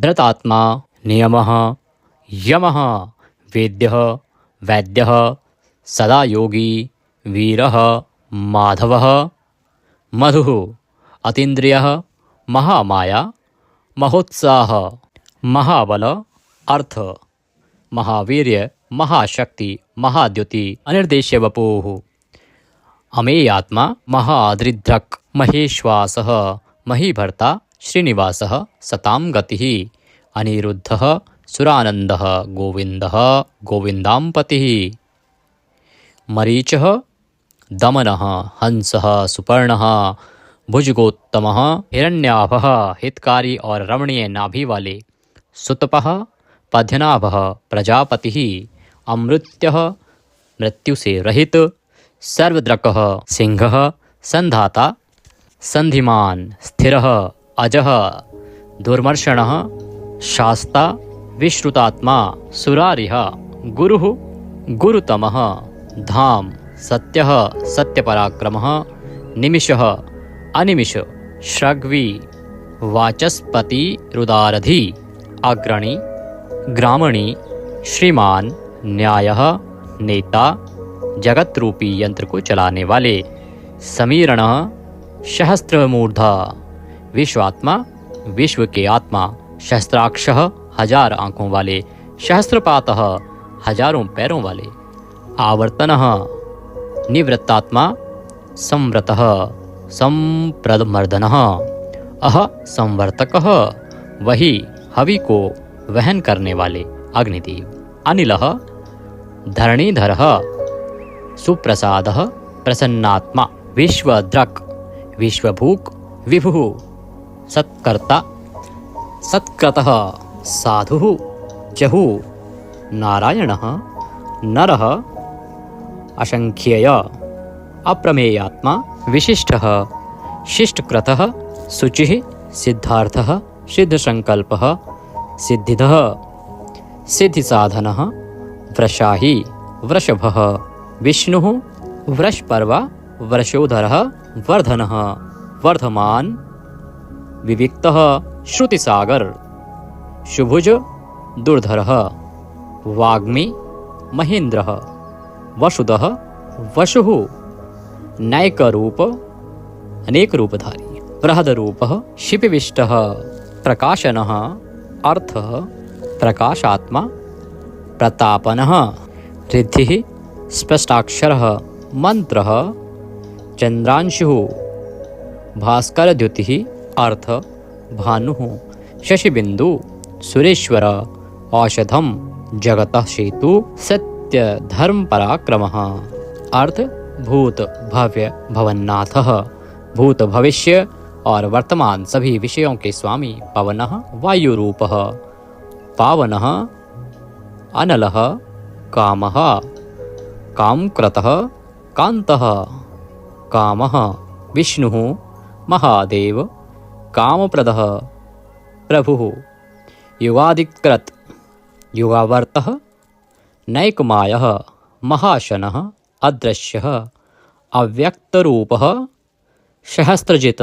S1: धृतात्मा, नियमः, यमः, वेद्यः, वैद्यः, सदा योगी, वीरः, माधवः, मधुः, अतीन्द्रियः, महामाया, महोत्साह, महाबल, अर्थ, महावीर्य, महाशक्ति, महाद्युति, अनिर्देश्य वपुः, अमेयात्मा, महादृद्रक्, महेश्वासः, महीभर्ता, श्रीनिवासः, सतां गतिः, अनिरुद्धः, सुरानन्दः, गोविन्दः, गोविन्दाम्पतिः, मरीचः, दमनः, हंसः, सुपर्णः, भुजगोत्तमः, हिरण्याभः, हितकारी और रमणीय नाभि वाले, सुतपः, पद्यनाभः, प्रजापतिः, अमृत्यः, मृत्यु से रहित, सर्वद्रकः, सिंहः, संधाता, संधिमान, स्थिरः, अजः, दुर्मर्षणः, शास्ता, विश्रुतात्मा, सुरारिः, गुरुः, गुरुतमः, धाम, सत्यः, सत्यपराक्रमः, निमिषः, अनिमिष, श्रग्वी, वाचस्पति, रुदारधि, अग्रणी, ग्रामणी, श्रीमान, न्यायः, नेता, जगत रूपी यंत्र को चलाने वाले, समीरण, सहस्त्रमूर्धा, विश्वात्मा, विश्व के आत्मा, सहस्त्राक्षः, हजार आंखों वाले, सहस्त्रपातः, हजारों पैरों वाले, आवर्तनः, निवृत्तात्मा, संवृतः, संप्रदमर्दनः, अह संवर्तकः, वही हवि को वहन करने वाले अग्निदेव। अनिलः धरणीधरः, सुप्रसादः प्रसन्नात्मा। विश्वद्रक्, विश्वभूक् विभुः, सत्कर्ता सत्कृतः, साधुः जहुः। नारायणः नरः, असंख्येय अप्रमेयात्मा। विशिष्टः शिष्टकृतः, शुचिः सिद्धार्थः, सिद्धसंकल्पः सिद्धिदः, सिद्धिसाधनः वृषाही वृषभः। विष्णुः वृषपर्वा वृषोधरः, वर्धनः वर्धमान। विविक्तः श्रुतिसागर, शुभुज दुर्धरः। वाग्मी महेन्द्रः, वसुदः वसुः। नैकरूप, अनेक रूपधारी। बृहदरूपः शिपिविष्टः। प्रकाशनः अर्थः प्रकाशात्मा। प्रतापनः रिद्धिः स्पष्टाक्षरः। मंत्रः चंद्रांशुः। भास्करद्युतिः अर्थ भानुः। शशिबिंदु सुरेश्वर। औषधम जगतः सेतु। सत्य धर्म पराक्रमः अर्थ भूत भव्य भवन्नाथः। भूत भविष्य और वर्तमान सभी विषयों के स्वामी पवनः वायुरूपः। पावनः अनलः कामः। कामकृतः कान्तः। कामः विष्णुः महादेव। कामप्रदः प्रभुः। युगादिकृत युगावर्तः। नैकमायः महाशनः। अदृश्यः अव्यक्तरूपः। सहस्रजित्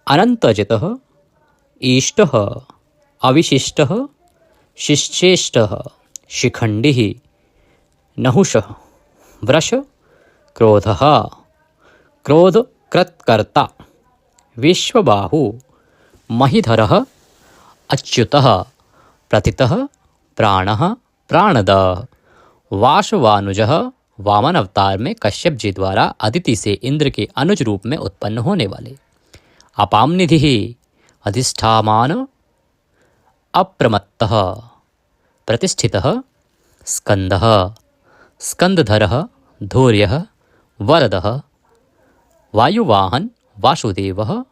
S1: अनन्तजितः। ईष्टः अविशिष्टः। शिश्चेष्टः शिखण्डिः। नहुषः वृष क्रोधः। क्रोधकृत्कर्ता। विश्वबाहु महीधरः। अच्युतः प्रतितः। प्राणः प्राणद। वासवानुजः वामन अवतार में कश्यप जी द्वारा अदिति से इंद्र के अनुज रूप में उत्पन्न होने वाले। अपामनिधिः अधिष्ठामान। अप्रमत्तः प्रतिष्ठितः। स्कंदः स्कंदधरः। धैर्यः वरदः। वायुवाहन वासुदेवः।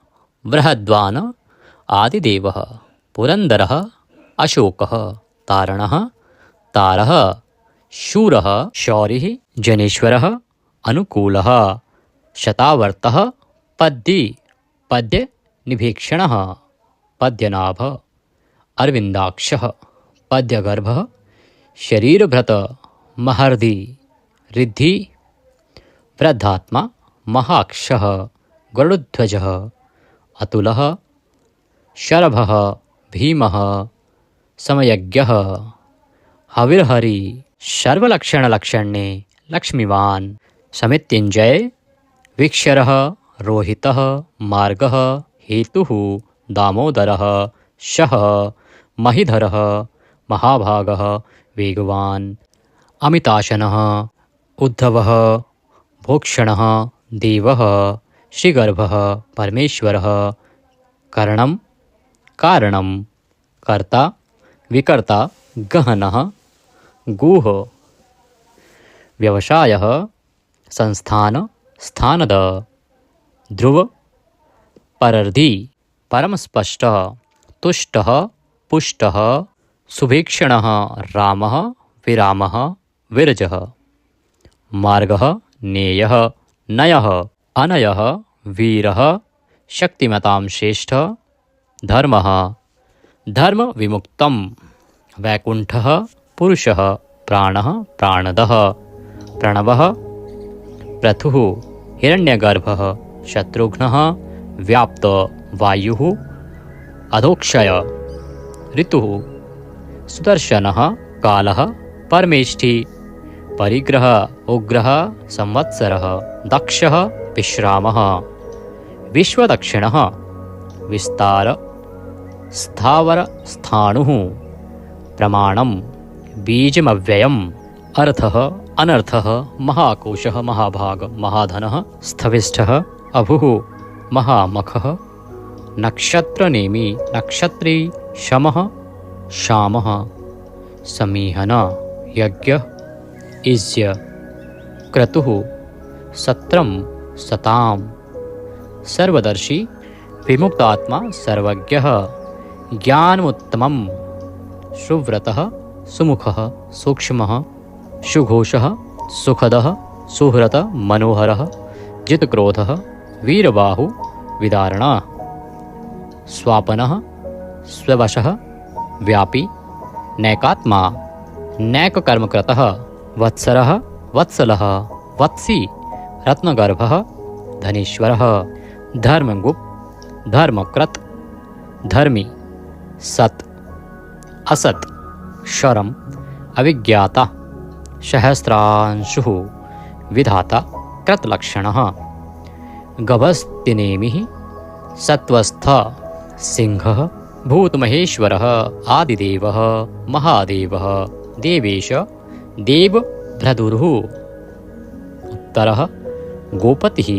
S1: बृहद्वान आदिदेवः। पुरंदरः अशोकः। तारणः तारः। शूरः शौरिः। जनेश्वरः अनुकूलः। शतावर्तः पद्दी पद्य निभीक्षणः। पद्यनाभ अरविंदाक्षः। पद्यगर्भः शरीरभृत महर्दि। रिद्धि वृद्धात्मा महाक्षः। गरुडध्वजः अतुलः। शरभः भीमः। समयज्ञः हविर्हरि। सर्वलक्षणलक्षण्ये लक्ष्मीवान्। समित्युञ्जय विक्षरः। रोहितः मार्गः। हेतुः दामोदरः। शः महीधरः। महाभागः वेगवान्। अमिताशनः उद्धवः। भोक्षणः देवः। श्रीगर्भः परमेश्वरः। करणं कारणं। कर्ता विकर्ता गहनः। गुह व्यवसायः। संस्थान स्थानद। ध्रुव परर्धि। परमस्पष्टः। तुष्टः पुष्टः। सुभीक्षणः रामः। विरामः विरजः। मार्गः नेयः नयः। अनयः वीरः। शक्तिमतां श्रेष्ठ। धर्मः धर्म विमुक्तम्। वैकुंठः पुरुषः। प्राणः प्राणदः। प्रणवः पृथुः। हिरण्यगर्भः शत्रुघ्नः। व्याप्त वायुः। अधोक्षय ऋतुः। सुदर्शनः कालः। परमेष्ठी परिग्रह उग्रः। संवत्सरः दक्षः विश्रामः। विश्वदक्षिणः विस्तार स्थावर स्थाणुः। प्रमाणं बीजमव्ययम्। अर्थः अनर्थः। महाकोशः महाभाग महाधनः। स्थविष्ठः अभुः। महामखः नक्षत्र नेमी नक्षत्री शमः शामः समीहन यज्ञ इज्य क्रतुः सत्रम सताम सर्वदर्शी विमुक्तात्मा सर्वज्ञः ज्ञानमुत्तमं सुव्रतः सुमुखः सूक्ष्मः सुघोषः सुखदः सुहृत मनोहरः जितक्रोधः वीरबाहु विदारणः स्वापनः स्ववशः व्यापी नैकात्मा नैककर्मकृतः वत्सरः वत्सलः वत्सी रत्नगर्भः धनीश्वरः धर्मगुप्त धर्मकृत धर्मी सत् असत् शरम अविज्ञाता सहस्रांशुः विधाता कृतलक्षणः गभस्तिनेमिः सत्वस्थ सिंहः भूतमहेश्वरः आदिदेवः महादेवः देवेश देवभ्रदुरुः उत्तरः गोपतिः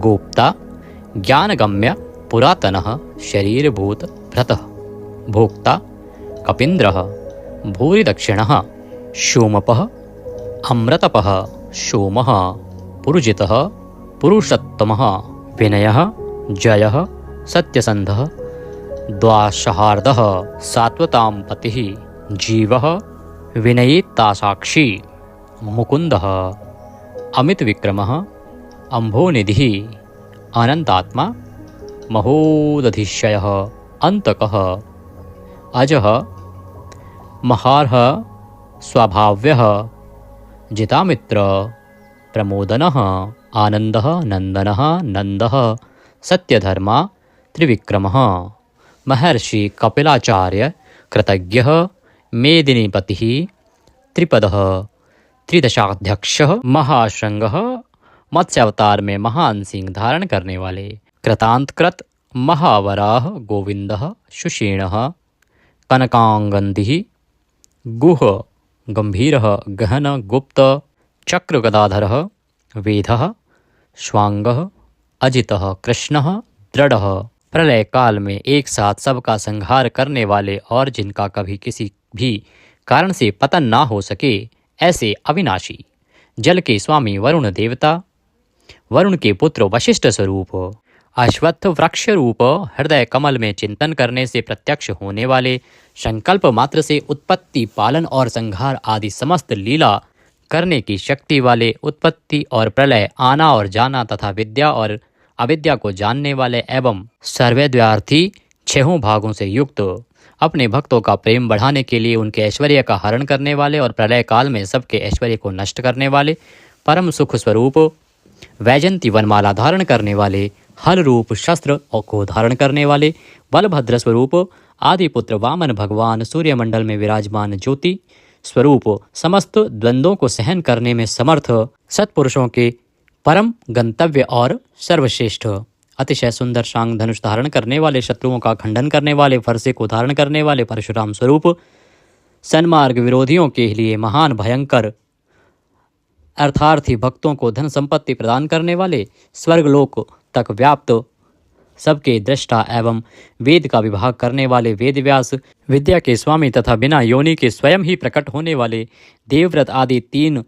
S1: गोप्ता ज्ञानगम्य पुरातनः शरीरभूत भ्रतः भोक्ता कपीन्द्रः भूरिदक्षिणः सोमपः अमृतपः सोमः पुरुजितः पुरुषोत्तमः विनयः जयः सत्यसन्धः द्वाशहार्दः सात्वतां पतिः जीवः विनयितासाक्षी मुकुन्दः अमितविक्रमः अम्भोनिधिः अनन्तात्मा महोदधिशयः अन्तकः अजः महार्ह स्वभाव्यः जितामित्र प्रमोदनः आनन्दः नन्दनः नन्दः सत्यधर्मा त्रिविक्रमः महर्षि कपिलाचार्य कृतज्ञः मेदिनीपतिः त्रिपदः त्रिदशाध्यक्षः महाशृंगः मत्स्यावतार में महान सिंह धारण करने वाले कृतांतकृत महावराह गोविंदः सुषेणः कनकांगन्धिः गुह गंभीरः गहन गुप्त चक्रगदाधरः वेदः स्वांगः अजितः कृष्णः दृढ़ः प्रलय काल में एक साथ सबका संहार करने वाले और जिनका कभी किसी भी कारण से पतन ना हो सके ऐसे अविनाशी जल के स्वामी वरुण देवता वरुण के पुत्र वशिष्ठ स्वरूप अश्वत्थ वृक्ष रूप हृदय कमल में चिंतन करने से प्रत्यक्ष होने वाले संकल्प मात्र से उत्पत्ति पालन और संहार आदि समस्त लीला करने की शक्ति वाले उत्पत्ति और प्रलय आना और जाना तथा विद्या और अविद्या को जानने वाले एवं सर्वैद्वार्थी छहों भागों से युक्त अपने भक्तों का प्रेम बढ़ाने के लिए उनके ऐश्वर्य का हरण करने वाले और प्रलय काल में सबके ऐश्वर्य को नष्ट करने वाले परम सुख स्वरूप वैजंती वनमाला धारण करने वाले हल रूप शस्त्र को धारण करने वाले बलभद्र स्वरूप आदि पुत्र वामन भगवान सूर्यमंडल में विराजमान ज्योति स्वरूप समस्त द्वंद्वों को सहन करने में समर्थ सत्पुरुषों के परम गंतव्य और सर्वश्रेष्ठ अतिशय सुंदर शांग धनुष धारण करने वाले शत्रुओं का खंडन करने वाले फरसे को धारण करने वाले परशुराम स्वरूप सन्मार्ग विरोधियों के लिए महान भयंकर अर्थार्थी भक्तों को धन संपत्ति प्रदान करने वाले स्वर्गलोक तक व्याप्त सबके दृष्टा एवं वेद का विभाग करने वाले वेदव्यास विद्या के स्वामी तथा बिना योनि के स्वयं ही प्रकट होने वाले देवव्रत आदि तीन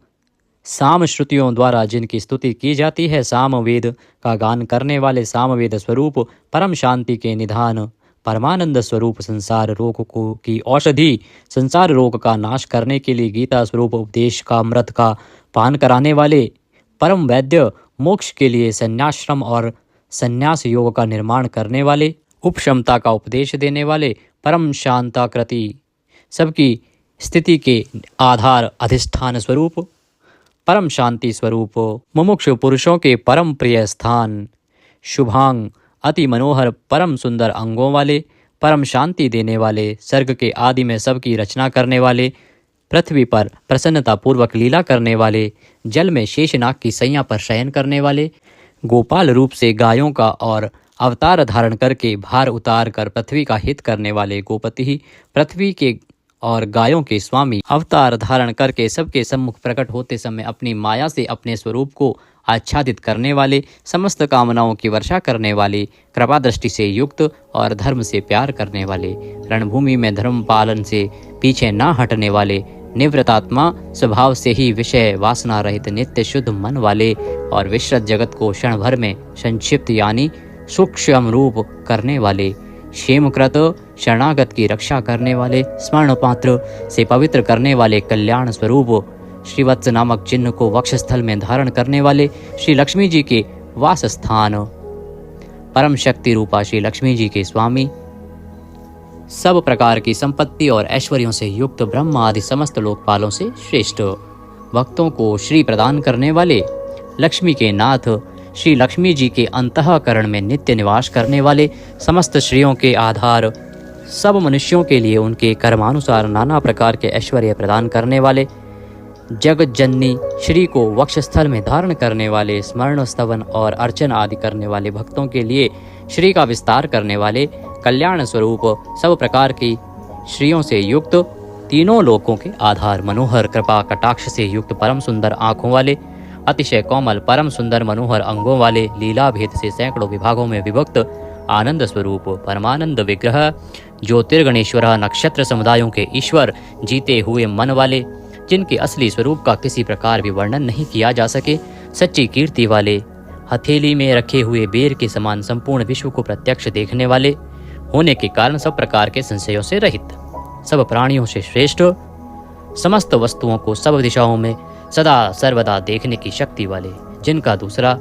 S1: साम श्रुतियों द्वारा जिनकी स्तुति की जाती है सामवेद का गान करने वाले सामवेद स्वरूप परम शांति के निधान परमानंद स्वरूप संसार रोग को की औषधि संसार रोग का नाश करने के लिए गीता स्वरूप उपदेश का अमृत का पान कराने वाले परम वैद्य मोक्ष के लिए संन्याश्रम और संन्यास योग का निर्माण करने वाले उपशमता का उपदेश देने वाले परम शांताकृति सबकी स्थिति के आधार अधिष्ठान स्वरूप परम शांति स्वरूप मुमुक्षु पुरुषों के परम प्रिय स्थान शुभांग अति मनोहर परम सुंदर अंगों वाले परम शांति देने वाले सर्ग के आदि में सबकी रचना करने वाले पृथ्वी पर प्रसन्नता पूर्वक लीला करने वाले जल में शेषनाग की सैया पर शयन करने वाले गोपाल रूप से गायों का और अवतार धारण करके भार उतार कर पृथ्वी का हित करने वाले गोपति ही पृथ्वी के और गायों के स्वामी, अवतार धारण करके सबके सम्मुख प्रकट होते समय अपनी माया से अपने स्वरूप को आच्छादित करने वाले, समस्त कामनाओं की वर्षा करने वाले, कृपा दृष्टि से युक्त और धर्म से प्यार करने वाले, रणभूमि में धर्म पालन से पीछे न हटने वाले, निवृत्तात्मा स्वभाव से ही विषय वासना रहित नित्य शुद्ध मन वाले और विश्रत जगत को क्षण भर में संक्षिप्त यानी सूक्ष्म रूप करने वाले, क्षेमकृत शरणागत की रक्षा करने वाले, स्मरण पात्र से पवित्र करने वाले, कल्याण स्वरूप श्रीवत्स नामक चिन्ह को वक्षस्थल में धारण करने वाले, श्री लक्ष्मी जी के वास स्थान, परम शक्ति रूपा श्री लक्ष्मी जी के स्वामी, सब प्रकार की संपत्ति और ऐश्वर्यों से युक्त ब्रह्मा आदि समस्त लोकपालों से श्रेष्ठ, भक्तों को श्री प्रदान करने वाले, लक्ष्मी के नाथ श्री लक्ष्मी जी के अंतःकरण में नित्य निवास करने वाले, समस्त श्रेयों के आधार, सब मनुष्यों के लिए उनके कर्मानुसार नाना प्रकार के ऐश्वर्य प्रदान करने वाले, जगत जननी श्री को वक्षस्थल में धारण करने वाले, स्मरण स्तवन और अर्चन आदि करने वाले भक्तों के लिए श्री का विस्तार करने वाले, कल्याण स्वरूप सब प्रकार की श्रियों से युक्त, तीनों लोकों के आधार, मनोहर कृपा कटाक्ष से युक्त, परम सुंदर आँखों वाले, अतिशय कोमल परम सुंदर मनोहर अंगों वाले, लीला भेद से सैकड़ों विभागों में विभक्त, आनंद स्वरूप परमानंद विग्रह, ज्योतिर्गणेश्वर नक्षत्र समुदायों के ईश्वर, जीते हुए मन वाले, जिनके असली स्वरूप का किसी प्रकार भी वर्णन नहीं किया जा सके, सच्ची कीर्ति वाले, हथेली में रखे हुए बेर के समान संपूर्ण विश्व को प्रत्यक्ष देखने वाले होने के कारण सब प्रकार के संशयों से रहित, सब प्राणियों से श्रेष्ठ, समस्त वस्तुओं को सब दिशाओं में सदा सर्वदा देखने की शक्ति वाले, जिनका दूसरा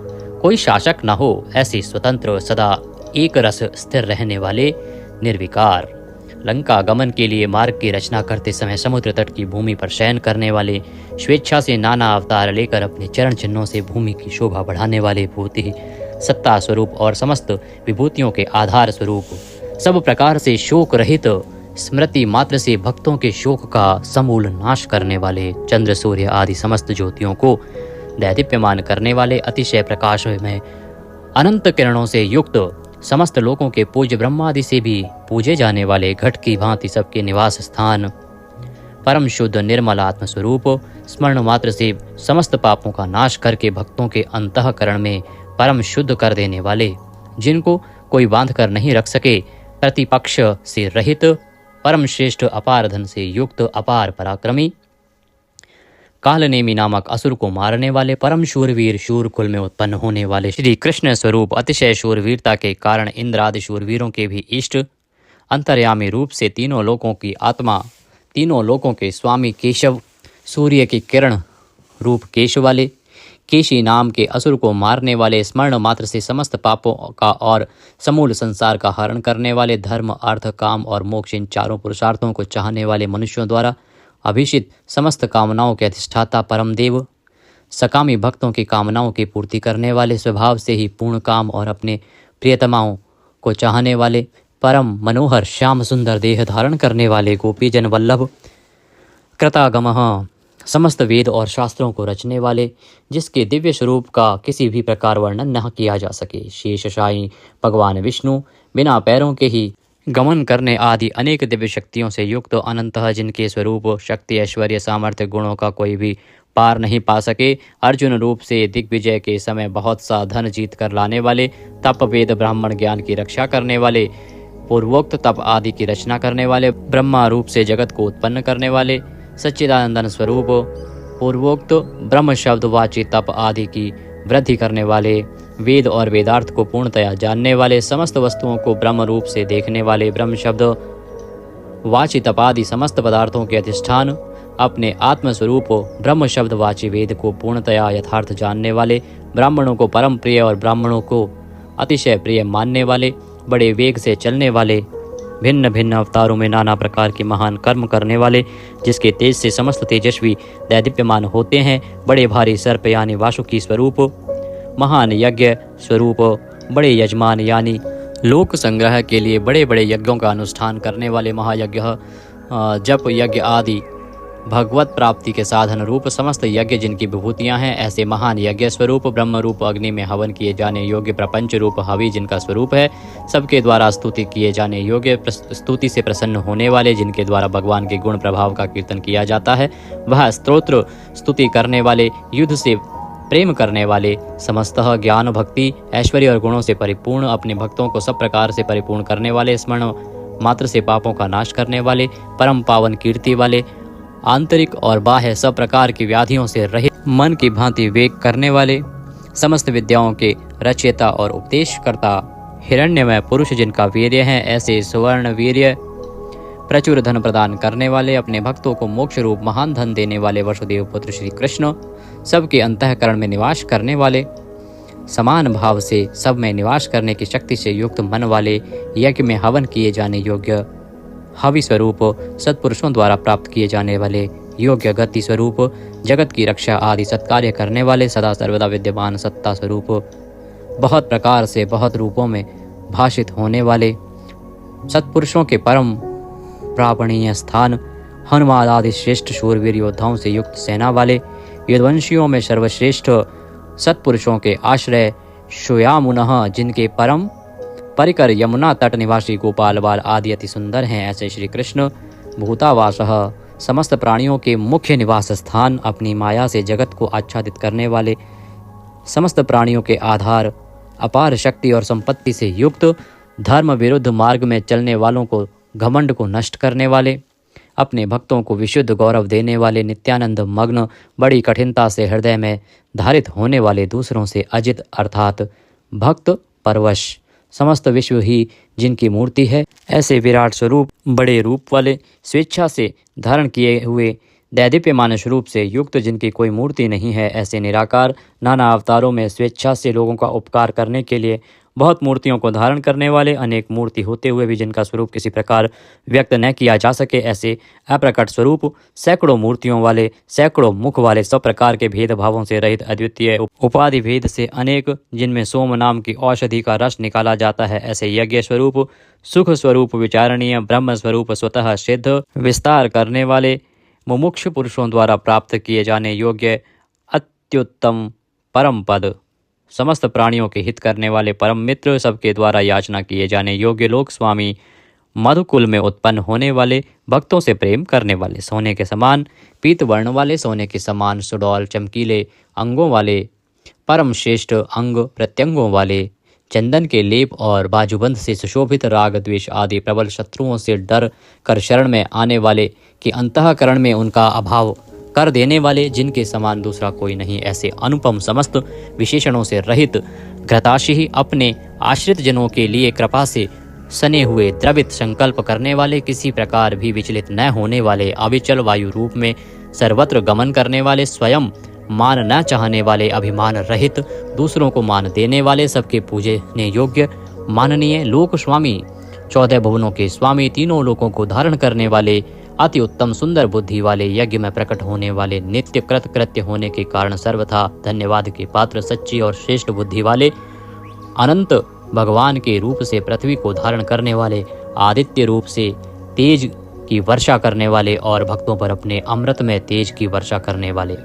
S1: कोई शासक न हो, ऐसे स्वतंत्र सदा एक रस स्थिर रहने वाले, निर्विकार, लंका गमन के लिए मार्ग की रचना करते समय समुद्र तट की भूमि पर शयन करने वाले, स्वेच्छा से नाना अवतार लेकर अपने चरण चिन्हों से भूमि की शोभा बढ़ाने वाले, भूति सत्ता स्वरूप और समस्त विभूतियों के आधार स्वरूप, सब प्रकार से शोक रहित, स्मृति मात्र से भक्तों के शोक का समूल नाश करने वाले, चंद्र सूर्य आदि समस्त ज्योतियों को दैदीप्यमान करने वाले, अतिशय प्रकाश में अनंत किरणों से युक्त, समस्त लोगों के पूज्य ब्रह्मादि से भी पूजे जाने वाले, घट की भांति सबके निवास स्थान, परम शुद्ध निर्मल आत्म स्वरूप, स्मरण मात्र से समस्त पापों का नाश करके भक्तों के अंतःकरण में परम शुद्ध कर देने वाले, जिनको कोई बांध कर नहीं रख सके, प्रतिपक्ष से रहित, परम श्रेष्ठ अपार धन से युक्त, अपार पराक्रमी, कालनेमी नामक असुर को मारने वाले, परम शूरवीर, शूर कुल में उत्पन्न होने वाले श्री कृष्ण स्वरूप, अतिशय शूरवीरता के कारण इंद्र आदि शूरवीरों के भी इष्ट, अंतर्यामी रूप से तीनों लोकों की आत्मा, तीनों लोकों के स्वामी केशव, सूर्य की किरण रूप केश वाले, केशी नाम के असुर को मारने वाले, स्मरण मात्र से समस्त पापों का और समूल संसार का हरण करने वाले, धर्म अर्थ काम और मोक्ष इन चारों पुरुषार्थों को चाहने वाले मनुष्यों द्वारा अभिषित, समस्त कामनाओं के अधिष्ठाता परम देव, सकामी भक्तों की कामनाओं की पूर्ति करने वाले, स्वभाव से ही पूर्ण काम और अपने प्रियतमाओं को चाहने वाले, परम मनोहर श्याम सुंदर देह धारण करने वाले, गोपीजन वल्लभ, कृतागमः, समस्त वेद और शास्त्रों को रचने वाले, जिसके दिव्य स्वरूप का किसी भी प्रकार वर्णन न किया जा सके, शेषशायी भगवान विष्णु, बिना पैरों के ही गमन करने आदि अनेक दिव्य शक्तियों से युक्त, अनंतः जिनके स्वरूप शक्ति ऐश्वर्य सामर्थ्य गुणों का कोई भी पार नहीं पा सके, अर्जुन रूप से दिग्विजय के समय बहुत सा धन जीत कर लाने वाले, तप वेद ब्राह्मण ज्ञान की रक्षा करने वाले, पूर्वोक्त तप आदि की रचना करने वाले, ब्रह्मा रूप से जगत को उत्पन्न करने वाले, सच्चिदानंदन स्वरूप, पूर्वोक्त ब्रह्म शब्द वाची तप आदि की वृद्धि करने वाले, वेद और वेदार्थ को पूर्णतया जानने वाले, समस्त वस्तुओं को ब्रह्म रूप से देखने वाले, ब्रह्म शब्द वाची तप आदि समस्त पदार्थों के अधिष्ठान, अपने आत्मस्वरूप ब्रह्म शब्द वाची वेद को पूर्णतया यथार्थ जानने वाले, ब्राह्मणों को परम प्रिय और ब्राह्मणों को अतिशय प्रिय मानने वाले, बड़े वेग से चलने वाले, भिन्न भिन्न अवतारों में नाना प्रकार के महान कर्म करने वाले, जिसके तेज से समस्त तेजस्वी दैदीप्यमान होते हैं, बड़े भारी सर्प यानी वासुकी स्वरूप, महान यज्ञ स्वरूप, बड़े यजमान यानी लोक संग्रह के लिए बड़े बड़े यज्ञों का अनुष्ठान करने वाले, महायज्ञ जप यज्ञ आदि भगवत प्राप्ति के साधन रूप समस्त यज्ञ जिनकी विभूतियां हैं, ऐसे महान यज्ञ स्वरूप ब्रह्म रूप अग्नि में हवन किए जाने योग्य प्रपंच रूप हवि जिनका स्वरूप है, सबके द्वारा स्तुति किए जाने योग्य स्तुति से प्रसन्न होने वाले, जिनके द्वारा भगवान के गुण प्रभाव का कीर्तन किया जाता है, वह स्तोत्र स्तुति करने वाले, युद्ध से प्रेम करने वाले, समस्तः ज्ञान भक्ति ऐश्वर्य और गुणों से परिपूर्ण, अपने भक्तों को सब प्रकार से परिपूर्ण करने वाले, स्मरण मात्र से पापों का नाश करने वाले, परम पावन कीर्ति वाले, आंतरिक और बाह्य सब प्रकार की व्याधियों से रहित, मन की भांति वेग करने वाले, समस्त विद्याओं के रचयिता और उपदेशकर्ता, हिरण्यमय पुरुष जिनका वीर्य है, ऐसे सुवर्ण वीर्य प्रचुर धन प्रदान करने वाले, अपने भक्तों को मोक्ष रूप महान धन देने वाले वसुदेव पुत्र श्री कृष्ण, सबके अंतःकरण में निवास करने वाले, समान भाव से सब में निवास करने की शक्ति से युक्त मन वाले, यज्ञ में हवन किए जाने योग्य हवि स्वरूप, सत्पुरुषों द्वारा प्राप्त किए जाने वाले योग्य गति स्वरूप, जगत की रक्षा आदि सत्कार्य करने वाले, सदा सर्वदा विद्यमान सत्ता स्वरूप, बहुत प्रकार से बहुत रूपों में भाषित होने वाले, सत्पुरुषों के परम प्रापणीय स्थान, हनुमान आदि श्रेष्ठ शूरवीर योद्धाओं से युक्त सेना वाले, यदुवंशियों में सर्वश्रेष्ठ सत्पुरुषों के आश्रय, श्योयामुनः जिनके परम परिकर यमुना तट निवासी गोपाल बाल आदि अति सुंदर हैं, ऐसे श्री कृष्ण भूतावासः समस्त प्राणियों के मुख्य निवास स्थान, अपनी माया से जगत को आच्छादित करने वाले, समस्त प्राणियों के आधार, अपार शक्ति और संपत्ति से युक्त, धर्म विरुद्ध मार्ग में चलने वालों को घमंड को नष्ट करने वाले, अपने भक्तों को विशुद्ध गौरव देने वाले, नित्यानंद मग्न, बड़ी कठिनता से हृदय में धारित होने वाले, दूसरों से अजित अर्थात भक्त परवश, समस्त विश्व ही जिनकी मूर्ति है, ऐसे विराट स्वरूप बड़े रूप वाले, स्वेच्छा से धारण किए हुए दैदीप्यमान स्वरूप से युक्त, जिनकी कोई मूर्ति नहीं है, ऐसे निराकार नाना अवतारों में स्वेच्छा से लोगों का उपकार करने के लिए बहुत मूर्तियों को धारण करने वाले, अनेक मूर्ति होते हुए भी जिनका स्वरूप किसी प्रकार व्यक्त न किया जा सके, ऐसे अप्रकट स्वरूप, सैकड़ों मूर्तियों वाले, सैकड़ों मुख वाले, सब प्रकार के भेदभावों से रहित, अद्वितीय उपाधि भेद से अनेक, जिनमें सोम नाम की औषधि का रस निकाला जाता है, ऐसे यज्ञ स्वरूप, सुख स्वरूप, विचारणीय ब्रह्म स्वरूप, स्वतः सिद्ध, विस्तार करने वाले, मुमुक्षु पुरुषों द्वारा प्राप्त किए जाने योग्य अत्युत्तम परम पद, समस्त प्राणियों के हित करने वाले परम मित्र, सबके द्वारा याचना किए जाने योग्य लोक स्वामी, मधुकुल में उत्पन्न होने वाले, भक्तों से प्रेम करने वाले, सोने के समान पीत वर्ण वाले, सोने के समान सुडौल चमकीले अंगों वाले, परम श्रेष्ठ अंग प्रत्यंगों वाले, चंदन के लेप और बाजूबंद से सुशोभित, राग द्वेष आदि प्रबल शत्रुओं से डर कर शरण में आने वाले, कि अंतःकरण में उनका अभाव कर देने वाले, जिनके समान दूसरा कोई नहीं, ऐसे अनुपम समस्त विशेषणों से रहित, घृताशी अपने आश्रित जनों के लिए कृपा से सने हुए, द्रवित संकल्प करने वाले, किसी प्रकार भी विचलित न होने वाले, अविचल वायु रूप में सर्वत्र गमन करने वाले, स्वयं मान न चाहने वाले, अभिमान रहित, दूसरों को मान देने वाले, सबके पूजने योग्य माननीय लोक स्वामी, 14 भुवनों के स्वामी, तीनों लोकों को धारण करने वाले, अति उत्तम सुंदर बुद्धि वाले, यज्ञ में प्रकट होने वाले, नित्य कृत्य होने के कारण सर्वथा धन्यवाद के पात्र, सच्ची और श्रेष्ठ बुद्धि वाले, अनंत भगवान के रूप से पृथ्वी को धारण करने वाले, आदित्य रूप से तेज की वर्षा करने वाले और भक्तों पर अपने अमृत में तेज की वर्षा करने वाले,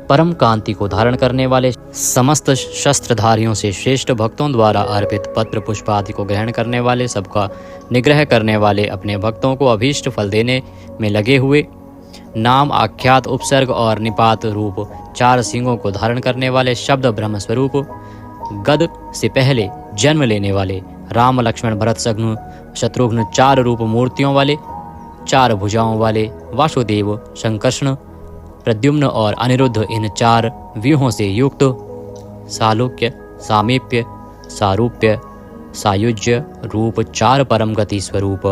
S1: परम कांति को धारण करने वाले, समस्त शस्त्रधारियों से श्रेष्ठ, भक्तों द्वारा अर्पित पत्र पुष्प आदि को ग्रहण करने वाले, सबका निग्रह करने वाले, अपने भक्तों को अभीष्ट फल देने में लगे हुए, नाम आख्यात उपसर्ग और निपात रूप 4 सिंगों को धारण करने वाले, शब्द ब्रह्म स्वरूप, गद से पहले जन्म लेने वाले, राम लक्ष्मण भरत शत्रुघ्न 4 रूप मूर्तियों वाले, 4 भुजाओं वाले, वासुदेव संकर्षण प्रद्युम्न और अनिरुद्ध, इन 4 व्यूहों से युक्त, सालोक्य सामीप्य सारूप्य सायुज्य रूप 4 परम गति स्वरूप,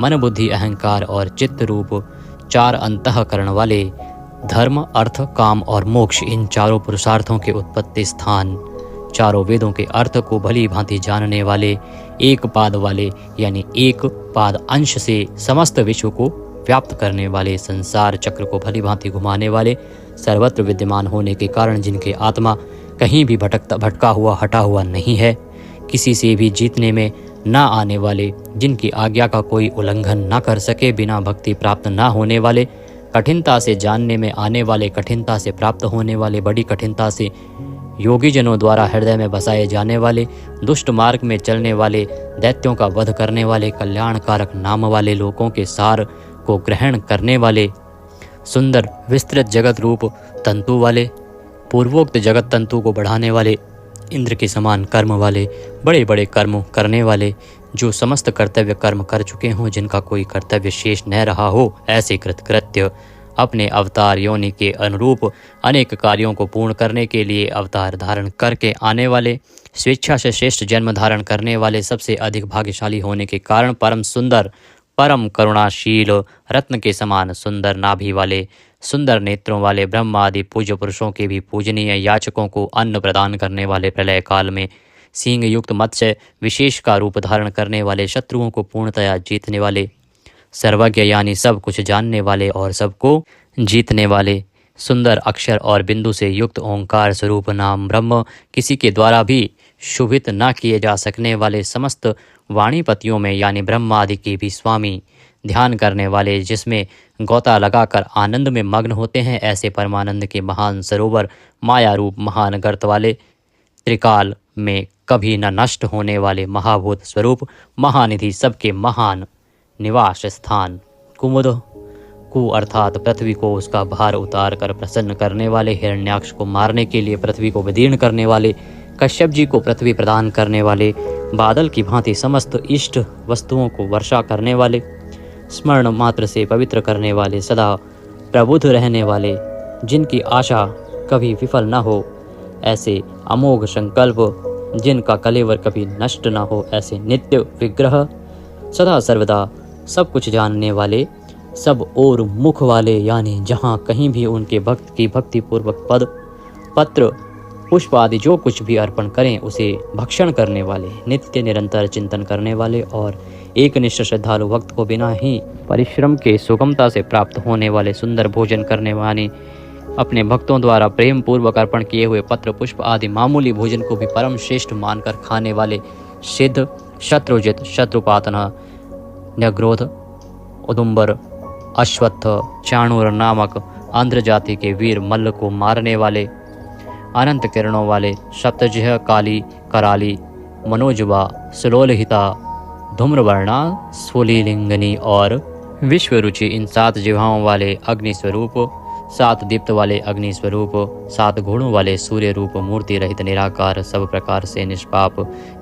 S1: मन बुद्धि अहंकार और चित्त रूप 4 अंतःकरण वाले, धर्म अर्थ काम और मोक्ष, इन 4 पुरुषार्थों के उत्पत्ति स्थान, 4 वेदों के अर्थ को भली भांति जानने वाले, एक पाद वाले यानी एक पाद अंश से समस्त विश्व को व्याप्त करने वाले, संसार चक्र को भली भांति घुमाने वाले, सर्वत्र विद्यमान होने के कारण जिनके आत्मा कहीं भी भटका हुआ हटा हुआ नहीं है, किसी से भी जीतने में न आने वाले, जिनकी आज्ञा का कोई उल्लंघन न कर सके, बिना भक्ति प्राप्त न होने वाले, कठिनता से जानने में आने वाले, कठिनता से प्राप्त होने वाले, बड़ी कठिनता से योगी जनों द्वारा हृदय में बसाए जाने वाले, दुष्ट मार्ग में चलने वाले, दैत्यों का वध करने वाले, कल्याणकारक नाम वाले, लोगों के सार को ग्रहण करने वाले, सुंदर विस्तृत जगत रूप तंतु वाले, पूर्वोक्त जगत तंतु को बढ़ाने वाले, इंद्र के समान कर्म वाले, बड़े बड़े कर्म करने वाले, जो समस्त कर्तव्य कर्म कर चुके हों, जिनका कोई कर्तव्य शेष न रहा हो, ऐसे कृतकृत्य अपने अवतार योनि के अनुरूप अनेक कार्यों को पूर्ण करने के लिए अवतार धारण करके आने वाले, स्वेच्छा से श्रेष्ठ जन्म धारण करने वाले, सबसे अधिक भाग्यशाली होने के कारण परम सुंदर, परम करुणाशील, रत्न के समान सुंदर नाभि वाले, सुंदर नेत्रों वाले, ब्रह्मा आदि पूज्य पुरुषों के भी पूजनीय, याचकों को अन्न प्रदान करने वाले, प्रलय काल में सींग युक्त मत्स्य विशेष का रूप धारण करने वाले, शत्रुओं को पूर्णतया जीतने वाले, सर्वज्ञ यानी सब कुछ जानने वाले और सबको जीतने वाले, सुंदर अक्षर और बिंदु से युक्त ओंकार स्वरूप नाम ब्रह्म, किसी के द्वारा भी शुभित न किए जा सकने वाले, समस्त वाणीपतियों में यानी ब्रह्मा आदि के भी स्वामी, ध्यान करने वाले, जिसमें गोता लगाकर आनंद में मग्न होते हैं, ऐसे परमानंद के महान सरोवर, माया रूप महान गर्त वाले, त्रिकाल में कभी न नष्ट होने वाले महाभूत स्वरूप, महानिधि, सबके महान निवास स्थान, कुमुद कु अर्थात पृथ्वी को उसका भार उतार कर प्रसन्न करने वाले, हिरण्याक्ष को मारने के लिए पृथ्वी को विदीर्ण करने वाले, कश्यप जी को पृथ्वी प्रदान करने वाले, बादल की भांति समस्त इष्ट वस्तुओं को वर्षा करने वाले, स्मरण मात्र से पवित्र करने वाले, सदा प्रबुद्ध रहने वाले, जिनकी आशा कभी विफल न हो, ऐसे अमोघ संकल्प, जिनका कलेवर कभी नष्ट न हो, ऐसे नित्य विग्रह, सदा सर्वदा सब कुछ जानने वाले, सब और मुख वाले, यानी जहाँ कहीं भी उनके भक्त की भक्ति पूर्वक पद पत्र पुष्प आदि जो कुछ भी अर्पण करें उसे भक्षण करने वाले, नित्य निरंतर चिंतन करने वाले और एकनिष्ठ श्रद्धालु भक्त को बिना ही परिश्रम के सुगमता से प्राप्त होने वाले, सुंदर भोजन करने वाले, अपने भक्तों द्वारा प्रेम पूर्वक अर्पण किए हुए पत्र पुष्प आदि मामूली भोजन को भी परम श्रेष्ठ मानकर खाने वाले, सिद्ध, शत्रुजित, शत्रुपातन, न्यग्रोध, उदुम्बर, अश्वत्थ, चाणूर नामक आंध्र जाति के वीर मल्ल को मारने वाले, अनंत किरणों वाले, सप्तजिह, काली, कराली, मनोजवा, सुलोलहिता, धूम्रवर्णा, स्फुलिंगनी और विश्वरुचि, इन 7 जिह्वाओं वाले अग्नि स्वरूप, 7 दीप्त वाले अग्नि स्वरूप, 7 घोड़ों वाले सूर्य रूप, मूर्ति रहित निराकार, सब प्रकार से निष्पाप,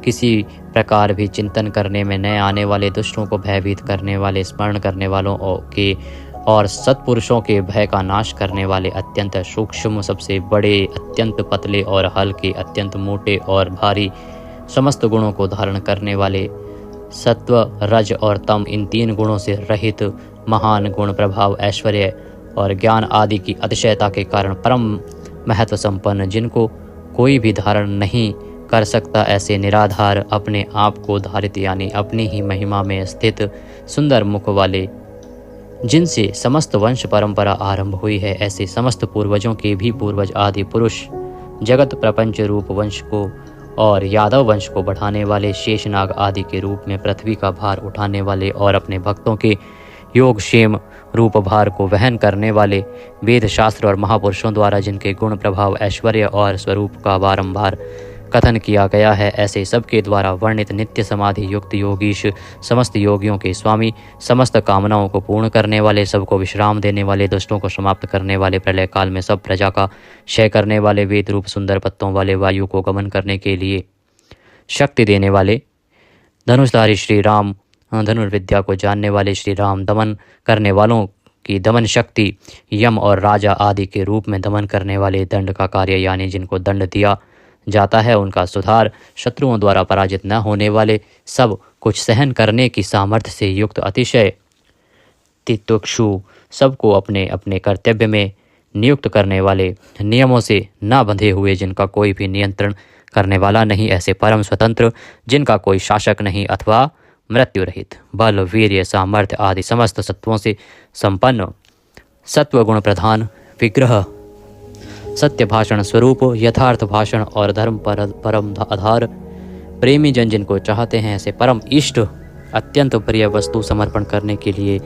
S1: किसी प्रकार भी चिंतन करने में न आने वाले, दुष्टों को भयभीत करने वाले, स्मरण करने वालों के और सत्पुरुषों के भय का नाश करने वाले, अत्यंत सूक्ष्म, सबसे बड़े, अत्यंत पतले और हल्के, अत्यंत मोटे और भारी, समस्त गुणों को धारण करने वाले, सत्व, रज और तम, इन 3 गुणों से रहित, महान गुण, प्रभाव, ऐश्वर्य और ज्ञान आदि की अतिशयता के कारण परम महत्व संपन्न, जिनको कोई भी धारण नहीं कर सकता, ऐसे निराधार, अपने आप को धारित यानी अपनी ही महिमा में स्थित, सुंदर मुख वाले, जिनसे समस्त वंश परंपरा आरंभ हुई है, ऐसे समस्त पूर्वजों के भी पूर्वज आदि पुरुष, जगत प्रपंच रूप वंश को और यादव वंश को बढ़ाने वाले, शेषनाग आदि के रूप में पृथ्वी का भार उठाने वाले और अपने भक्तों के योग क्षेम रूप भार को वहन करने वाले, वेद शास्त्र और महापुरुषों द्वारा जिनके गुण, प्रभाव, ऐश्वर्य और स्वरूप का बारंबार कथन किया गया है, ऐसे सबके द्वारा वर्णित नित्य समाधि युक्त योगीश, समस्त योगियों के स्वामी, समस्त कामनाओं को पूर्ण करने वाले, सबको विश्राम देने वाले, दुष्टों को समाप्त करने वाले, प्रलय काल में सब प्रजा का क्षय करने वाले, वेद रूप सुंदर पत्तों वाले, वायु को गमन करने के लिए शक्ति देने वाले, धनुषधारी श्री राम, धनुर्विद्या को जानने वाले श्री राम, दमन करने वालों की दमन शक्ति, यम और राजा आदि के रूप में दमन करने वाले, दंड का कार्य यानी जिनको दंड दिया जाता है उनका सुधार, शत्रुओं द्वारा पराजित न होने वाले, सब कुछ सहन करने की सामर्थ्य से युक्त, अतिशय तितिक्षु, सबको अपने अपने कर्तव्य में नियुक्त करने वाले, नियमों से न बंधे हुए, जिनका कोई भी नियंत्रण करने वाला नहीं, ऐसे परम स्वतंत्र, जिनका कोई शासक नहीं अथवा मृत्यु रहित, बल, वीर्य, सामर्थ्य आदि समस्त सत्वों से संपन्न, सत्व गुण प्रधान, विग्रह, सत्य भाषण स्वरूप, यथार्थ भाषण और धर्म परम आधार, प्रेमी जन जिनको चाहते हैं, ऐसे परम इष्ट, अत्यंत प्रिय वस्तु समर्पण करने के लिए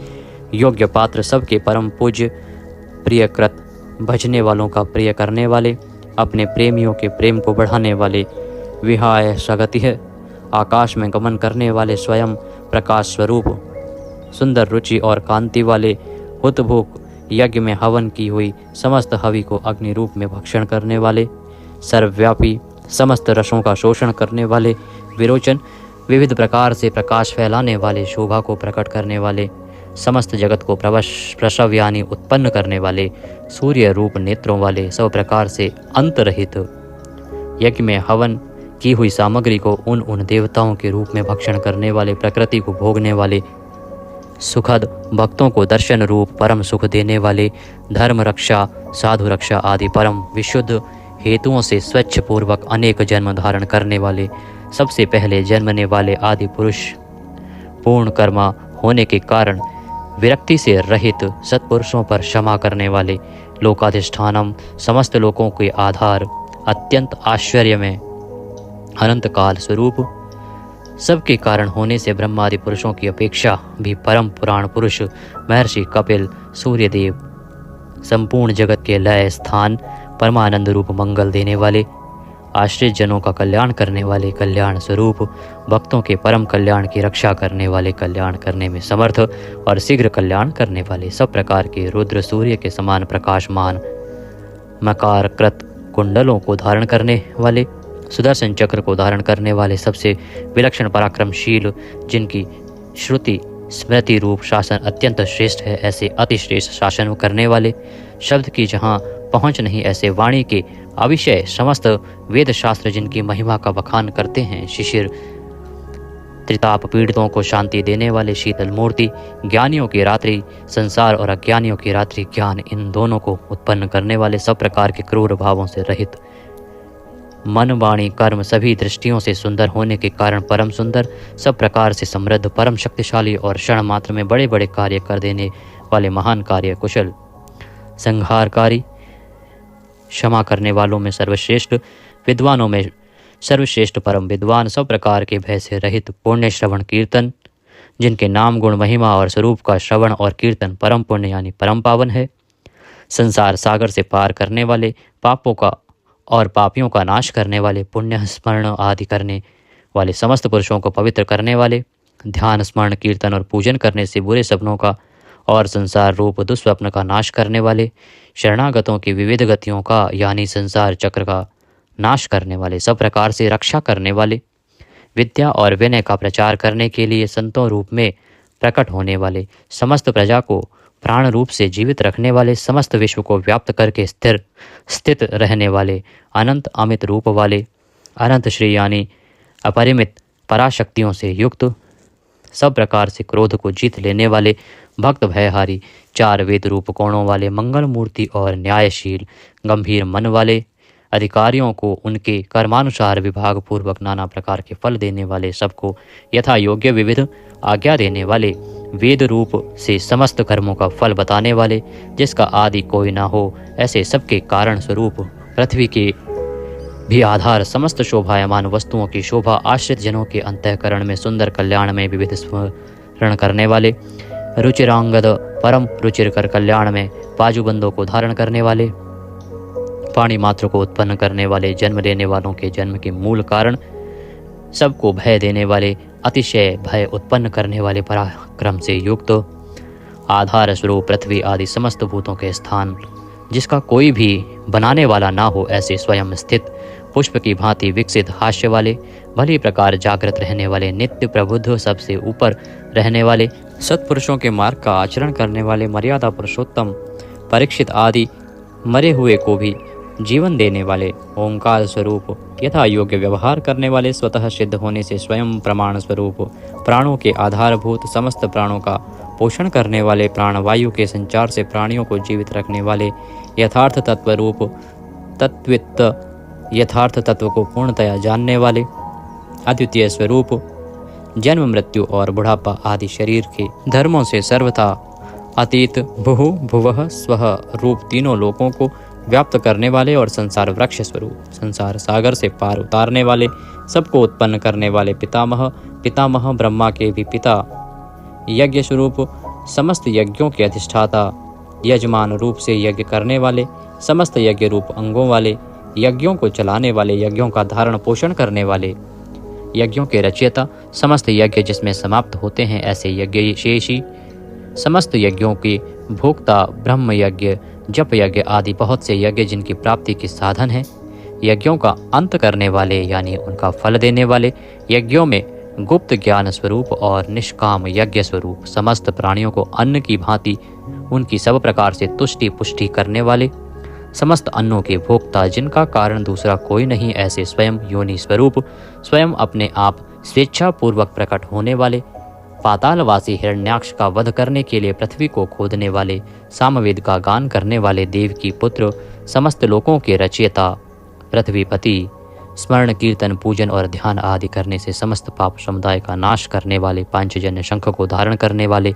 S1: योग्य पात्र, सबके परम पूज्य, प्रियकृत, भजने वालों का प्रिय करने वाले, अपने प्रेमियों के प्रेम को बढ़ाने वाले, विहाय स्वगतिः, आकाश में गमन करने वाले, स्वयं प्रकाश स्वरूप, सुंदर रुचि और कांति वाले, हुतभुक, यज्ञ में हवन की हुई समस्त हवि को अग्नि रूप में भक्षण करने वाले, सर्वव्यापी, समस्त रसों का शोषण करने वाले, विरोचन, विविध प्रकार से प्रकाश फैलाने वाले, शोभा को प्रकट करने वाले, समस्त जगत को प्रसव यानी उत्पन्न करने वाले, सूर्य रूप नेत्रों वाले, सब प्रकार से अंतरहित, यज्ञ में हवन की हुई सामग्री को उन देवताओं के रूप में भक्षण करने वाले, प्रकृति को भोगने वाले, सुखद, भक्तों को दर्शन रूप परम सुख देने वाले, धर्म रक्षा, साधु रक्षा आदि परम विशुद्ध हेतुओं से स्वच्छ पूर्वक अनेक जन्म धारण करने वाले, सबसे पहले जन्मने वाले आदि पुरुष, पूर्ण कर्मा होने के कारण विरक्ति से रहित सत्पुरुषों पर क्षमा करने वाले, लोकाधिष्ठानम, समस्त लोकों के आधार, अत्यंत आश्चर्य में अनंत काल स्वरूप, सबके कारण होने से ब्रह्मादि पुरुषों की अपेक्षा भी परम पुराण पुरुष महर्षि कपिल, सूर्यदेव, संपूर्ण जगत के लय स्थान, परमानंद रूप मंगल देने वाले, आश्रित जनों का कल्याण करने वाले, कल्याण स्वरूप, भक्तों के परम कल्याण की रक्षा करने वाले, कल्याण करने में समर्थ और शीघ्र कल्याण करने वाले, सब प्रकार के रुद्र सूर्य के समान प्रकाशमान, मकार कृत कुंडलों को धारण करने वाले, सुदर्शन चक्र को धारण करने वाले, सबसे विलक्षण पराक्रमशील, जिनकी श्रुति स्मृति रूप शासन अत्यंत श्रेष्ठ है, ऐसे अतिश्रेष्ठ शासन करने वाले, शब्द की जहाँ पहुँच नहीं ऐसे वाणी के अविषय समस्त वेद शास्त्र जिनकी महिमा का बखान करते हैं, शिशिर त्रिताप पीड़ितों को शांति देने वाले, शीतल मूर्ति, ज्ञानियों की रात्रि संसार और अज्ञानियों की रात्रि ज्ञान, इन दोनों को उत्पन्न करने वाले, सब प्रकार के क्रूर भावों से रहित, मन वाणी कर्म सभी दृष्टियों से सुंदर होने के कारण परम सुंदर, सब प्रकार से समृद्ध, परम शक्तिशाली और क्षण मात्र में बड़े बड़े कार्य कर देने वाले, महान कार्य कुशल, संहारकारी, क्षमा करने वालों में सर्वश्रेष्ठ, विद्वानों में सर्वश्रेष्ठ परम विद्वान, सब प्रकार के भय से रहित, पुण्य श्रवण कीर्तन, जिनके नाम गुण महिमा और स्वरूप का श्रवण और कीर्तन परम पुण्य यानी परम पावन है, संसार सागर से पार करने वाले, पापों का और पापियों का नाश करने वाले, पुण्य स्मरण आदि करने वाले, समस्त पुरुषों को पवित्र करने वाले, ध्यान स्मरण कीर्तन और पूजन करने से बुरे सपनों का और संसार रूप दुस्वप्न का नाश करने वाले, शरणागतों की विविध गतियों का यानी संसार चक्र का नाश करने वाले, सब प्रकार से रक्षा करने वाले, विद्या और विनय का प्रचार करने के लिए संतों रूप में प्रकट होने वाले, समस्त प्रजा को प्राण रूप से जीवित रखने वाले, समस्त विश्व को व्याप्त करके स्थित रहने वाले, अनंत अमित रूप वाले, अनंत श्री यानी अपरिमित पराशक्तियों से युक्त, सब प्रकार से क्रोध को जीत लेने वाले, भक्त भयहारी, चार वेद रूप कोणों वाले, मंगल मूर्ति और न्यायशील, गंभीर मन वाले, अधिकारियों को उनके कर्मानुसार विभाग पूर्वक नाना प्रकार के फल देने वाले, सबको यथा योग्य विविध आज्ञा देने वाले, वेद रूप से समस्त कर्मों का फल बताने वाले, जिसका आदि कोई ना हो, ऐसे सबके कारण स्वरूप, पृथ्वी के भी आधार, समस्त शोभायमान वस्तुओं की शोभा, आश्रित जनों के अंतःकरण में सुंदर, कल्याण में विविध स्मरण करने वाले, रुचिरांगद परम रुचिरकर कल्याण में बाजूबंदों को धारण करने वाले, पाणी मात्र को उत्पन्न करने वाले, जन्म देने वालों के जन्म के मूल कारण, सबको भय देने वाले, अतिशय भय उत्पन्न करने वाले, पराक्रम से युक्त, आधार स्वरूप पृथ्वी आदि समस्त भूतों के स्थान, जिसका कोई भी बनाने वाला ना हो, ऐसे स्वयं स्थित, पुष्प की भांति विकसित, हास्य वाले, भली प्रकार जागृत रहने वाले, नित्य प्रबुद्ध, सबसे ऊपर रहने वाले, सत्पुरुषों के मार्ग का आचरण करने वाले, मर्यादा पुरुषोत्तम परीक्षित आदि मरे हुए को भी जीवन देने वाले, ओंकार स्वरूप, यथा योग्य व्यवहार करने वाले, स्वतः सिद्ध होने से स्वयं प्रमाण स्वरूप, प्राणों के आधारभूत, समस्त प्राणों का पोषण करने वाले, प्राणवायु के संचार से प्राणियों को जीवित रखने वाले, यथार्थ तत्व रूप, तत्वित यथार्थ तत्व को पूर्णतया जानने वाले, अद्वितीय स्वरूप, जन्म मृत्यु और बुढ़ापा आदि शरीर के धर्मों से सर्वथा अतीत, भुहु भुवः स्वः रूप तीनों लोकों को व्याप्त करने वाले और संसार वृक्ष स्वरूप, संसार सागर से पार उतारने वाले, सबको उत्पन्न करने वाले, पितामह ब्रह्मा के भी पिता, यज्ञ स्वरूप, समस्त यज्ञों के अधिष्ठाता, यजमान रूप से यज्ञ करने वाले, समस्त यज्ञ रूप अंगों वाले, यज्ञों को चलाने वाले, यज्ञों का धारण पोषण करने वाले, यज्ञों के रचयिता, समस्त यज्ञ जिसमें समाप्त होते हैं ऐसे यज्ञ शेषी, समस्त यज्ञों के भोक्ता, ब्रह्म यज्ञ, जप यज्ञ आदि बहुत से यज्ञ जिनकी प्राप्ति के साधन है, यज्ञों का अंत करने वाले यानी उनका फल देने वाले, यज्ञों में गुप्त ज्ञान स्वरूप और निष्काम यज्ञ स्वरूप, समस्त प्राणियों को अन्न की भांति उनकी सब प्रकार से तुष्टि पुष्टि करने वाले, समस्त अन्नों के भोक्ता जिनका कारण दूसरा कोई नहीं, ऐसे स्वयं योनि स्वरूप, स्वयं अपने आप स्वेच्छा पूर्वक प्रकट होने वाले, पातालवासी हिरण्याक्ष का वध करने के लिए पृथ्वी को खोदने वाले, सामवेद का गान करने वाले, देव की पुत्र, समस्त लोकों के रचयिता, पृथ्वीपति, स्मरण कीर्तन पूजन और ध्यान आदि करने से समस्त पाप समुदाय का नाश करने वाले, पांचजन्य शंख को धारण करने वाले,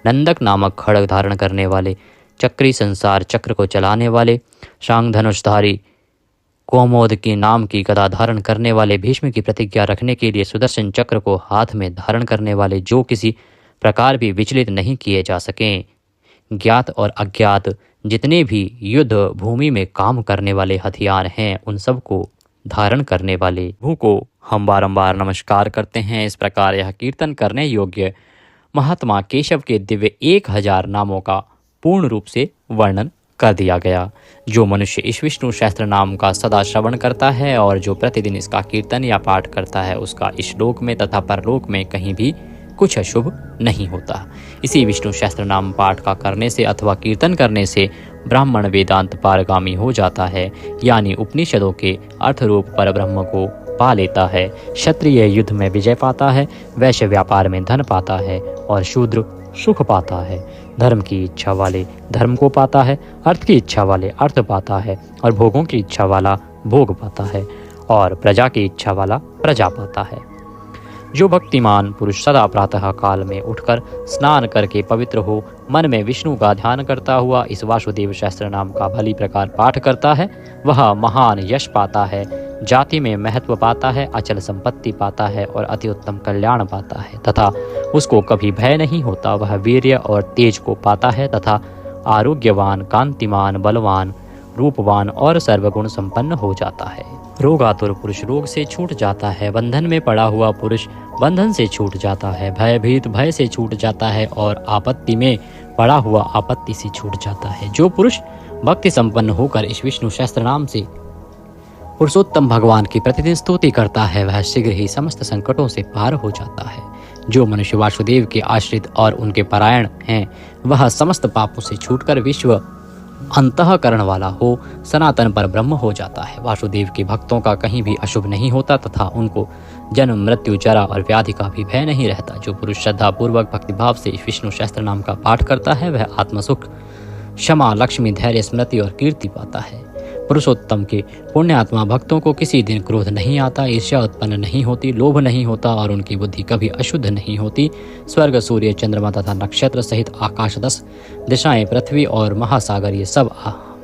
S1: नंदक नामक खड्ग धारण करने वाले, चक्री संसार चक्र को चलाने वाले, शांग धनुषधारी, कोमोद के नाम की गदा धारण करने वाले, भीष्म की प्रतिज्ञा रखने के लिए सुदर्शन चक्र को हाथ में धारण करने वाले, जो किसी प्रकार भी विचलित नहीं किए जा सकें, ज्ञात और अज्ञात जितने भी युद्ध भूमि में काम करने वाले हथियार हैं उन सब को धारण करने वाले प्रभु को हम बारंबार नमस्कार करते हैं। इस प्रकार यह कीर्तन करने योग्य महात्मा केशव के दिव्य 1000 नामों का पूर्ण रूप से वर्णन कर दिया गया। जो मनुष्य इस विष्णु सहस्त्र नाम का सदा श्रवण करता है और जो प्रतिदिन इसका कीर्तन या पाठ करता है, उसका इस लोक में तथा परलोक में कहीं भी कुछ अशुभ नहीं होता। इसी विष्णु सहस्त्र नाम पाठ का करने से अथवा कीर्तन करने से ब्राह्मण वेदांत पारगामी हो जाता है, यानी उपनिषदों के अर्थ रूप पर ब्रह्म को पा लेता है। क्षत्रिय युद्ध में विजय पाता है, वैश्य व्यापार में धन पाता है और शूद्र सुख पाता है। धर्म की इच्छा वाले धर्म को पाता है, अर्थ की इच्छा वाले अर्थ पाता है और भोगों की इच्छा वाला भोग पाता है और प्रजा की इच्छा वाला प्रजा पाता है। जो भक्तिमान पुरुष सदा प्रातः काल में उठकर स्नान करके पवित्र हो, मन में विष्णु का ध्यान करता हुआ इस वासुदेव सहस्त्र नाम का भली प्रकार पाठ करता है, वह महान यश पाता है, जाति में महत्व पाता है, अचल संपत्ति पाता है और अति उत्तम कल्याण पाता है तथा उसको कभी भय नहीं होता। वह वीर्य और तेज को पाता है तथा आरोग्यवान, कांतिमान, बलवान, रूपवान और सर्वगुण संपन्न हो जाता है। रोगातुर पुरुष रोग से छूट जाता है, बंधन में पड़ा हुआ पुरुष बंधन से छूट जाता है, भयभीत भय से छूट जाता है और आपत्ति में पड़ा हुआ आपत्ति से छूट जाता है। जो पुरुष भक्ति संपन्न होकर इस विष्णु सहस्त्र नाम से पुरुषोत्तम भगवान की प्रतिदिन स्तुति करता है, वह शीघ्र ही समस्त संकटों से पार हो जाता है। जो मनुष्य वासुदेव के आश्रित और उनके परायण हैं, वह समस्त पापों से छूटकर विश्व अंतःकरण वाला हो सनातन पर ब्रह्म हो जाता है। वासुदेव के भक्तों का कहीं भी अशुभ नहीं होता तथा उनको जन्म, मृत्यु, जरा और व्याधि का भी भय नहीं रहता। जो पुरुष श्रद्धा पूर्वक भक्तिभाव से विष्णु सहस्त्र नाम का पाठ करता है, वह आत्मसुख, क्षमा, लक्ष्मी, धैर्य, स्मृति और कीर्ति पाता है। पुरुषोत्तम के पुण्यात्मा भक्तों को किसी दिन क्रोध नहीं आता, ईर्ष्या उत्पन्न नहीं होती, लोभ नहीं होता और उनकी बुद्धि कभी अशुद्ध नहीं होती। स्वर्ग, सूर्य, चंद्रमा तथा नक्षत्र सहित आकाश 10 दिशाएं, पृथ्वी और महासागर, ये सब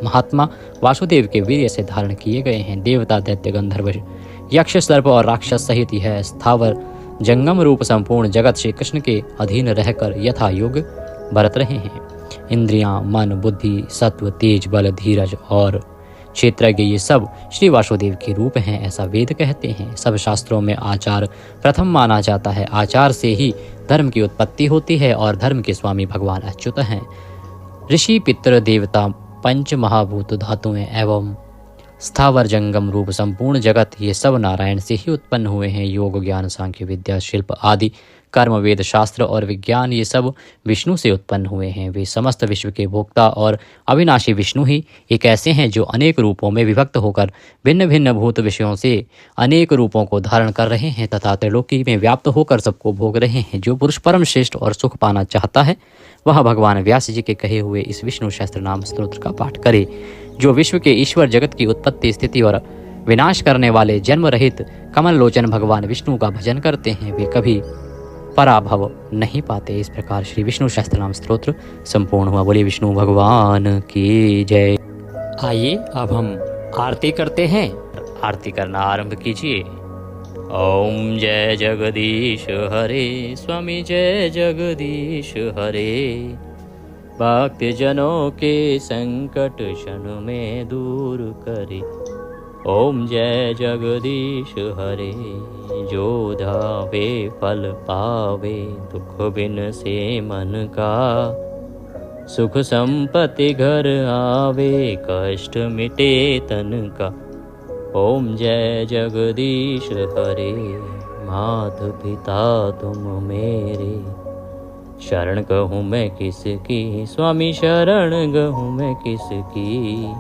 S1: महात्मा वासुदेव के वीर्य से धारण किए गए हैं। देवता, दैत्य, गंधर्व, यक्ष, सर्प और राक्षस सहित यह स्थावर जंगम रूप संपूर्ण जगत श्री कृष्ण के अधीन रहकर यथा योग बरत रहे हैं। इंद्रियां, मन, बुद्धि, सत्व, तेज, बल, धीरज और क्षेत्रज्ञ, ये सब श्री वासुदेव के रूप हैं, ऐसा वेद कहते हैं। सब शास्त्रों में आचार प्रथम माना जाता है। आचार से ही धर्म की उत्पत्ति होती है और धर्म के स्वामी भगवान अच्युत हैं। ऋषि, पितर, देवता, पंच महाभूत धातुएं एवं स्थावर जंगम रूप संपूर्ण जगत, ये सब नारायण से ही उत्पन्न हुए हैं। योग, ज्ञान, सांख्य विद्या, शिल्प आदि कर्म, वेद, शास्त्र और विज्ञान, ये सब विष्णु से उत्पन्न हुए हैं। वे समस्त विश्व के भोक्ता और अविनाशी विष्णु ही एक ऐसे हैं जो अनेक रूपों में विभक्त होकर भिन्न भिन्न भूत विषयों से अनेक रूपों को धारण कर रहे हैं तथा त्रिलोकी में व्याप्त होकर सबको भोग रहे हैं। जो पुरुष परम श्रेष्ठ और सुख पाना चाहता है, वह भगवान व्यास जी के कहे हुए इस विष्णु सहस्त्र नाम स्तोत्र का पाठ करे। जो विश्व के ईश्वर, जगत की उत्पत्ति, स्थिति और विनाश करने वाले जन्म रहित कमल लोचन भगवान विष्णु का भजन करते हैं, वे कभी पराभव नहीं पाते। इस प्रकार श्री विष्णु सहस्त्र नाम स्तोत्र संपूर्ण हुआ। बोलिए विष्णु भगवान की जय। आइए अब हम आरती करते हैं। आरती करना आरंभ कीजिए। ओम जय जगदीश हरे, स्वामी जय जगदीश हरे। भक्ति जनों के संकट क्षण में दूर करे। ओम जय जगदीश हरे। जो धावे फल पावे, दुख बिन से मन का। सुख संपत्ति घर आवे, कष्ट मिटे तन का। ओम जय जगदीश हरे। मात पिता तुम मेरे, शरण कहूँ मैं किसकी। स्वामी शरण कहूँ मैं किसकी।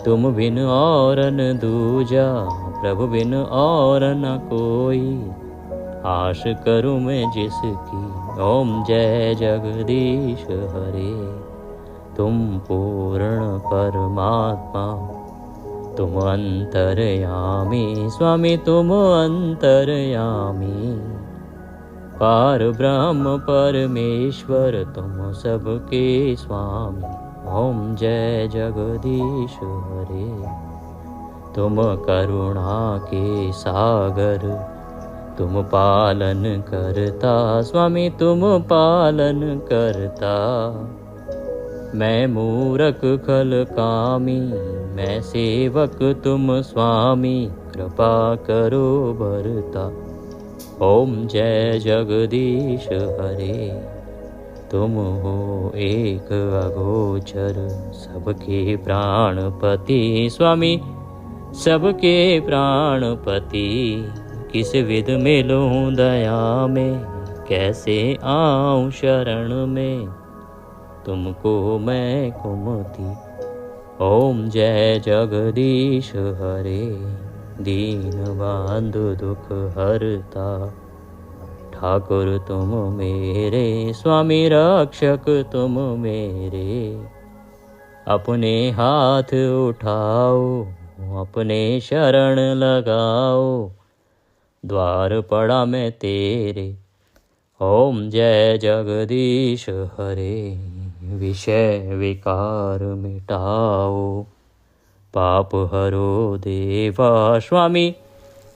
S1: तुम बिन और न दूजा, प्रभु बिन और न कोई। आश करूँ मैं जिसकी। ओम जय जगदीश हरे। तुम पूर्ण परमात्मा, तुम अंतर्यामी। स्वामी तुम अंतर्यामी। पार ब्रह्म परमेश्वर, तुम सबके स्वामी। ओम जय जगदीश हरे। तुम करुणा के सागर, तुम पालन करता। स्वामी तुम पालन करता। मैं मूरख खल कामी, मैं सेवक तुम स्वामी। कृपा करो भरता। ओम जय जगदीश हरे। तुम हो एक अगोचर, सबके प्राणपति। स्वामी सबके प्राणपति। किस विध मिलूं दया में, कैसे आऊं शरण में। तुमको मैं कुमति। ओम जय जगदीश हरे। दीन बंधु दुख हरता, ठाकुर तुम मेरे। स्वामी रक्षक तुम मेरे। अपने हाथ उठाओ, अपने शरण लगाओ। द्वार पड़ा मैं तेरे। ओम जय जगदीश हरे। विषय विकार मिटाओ, पाप हरो देवा। स्वामी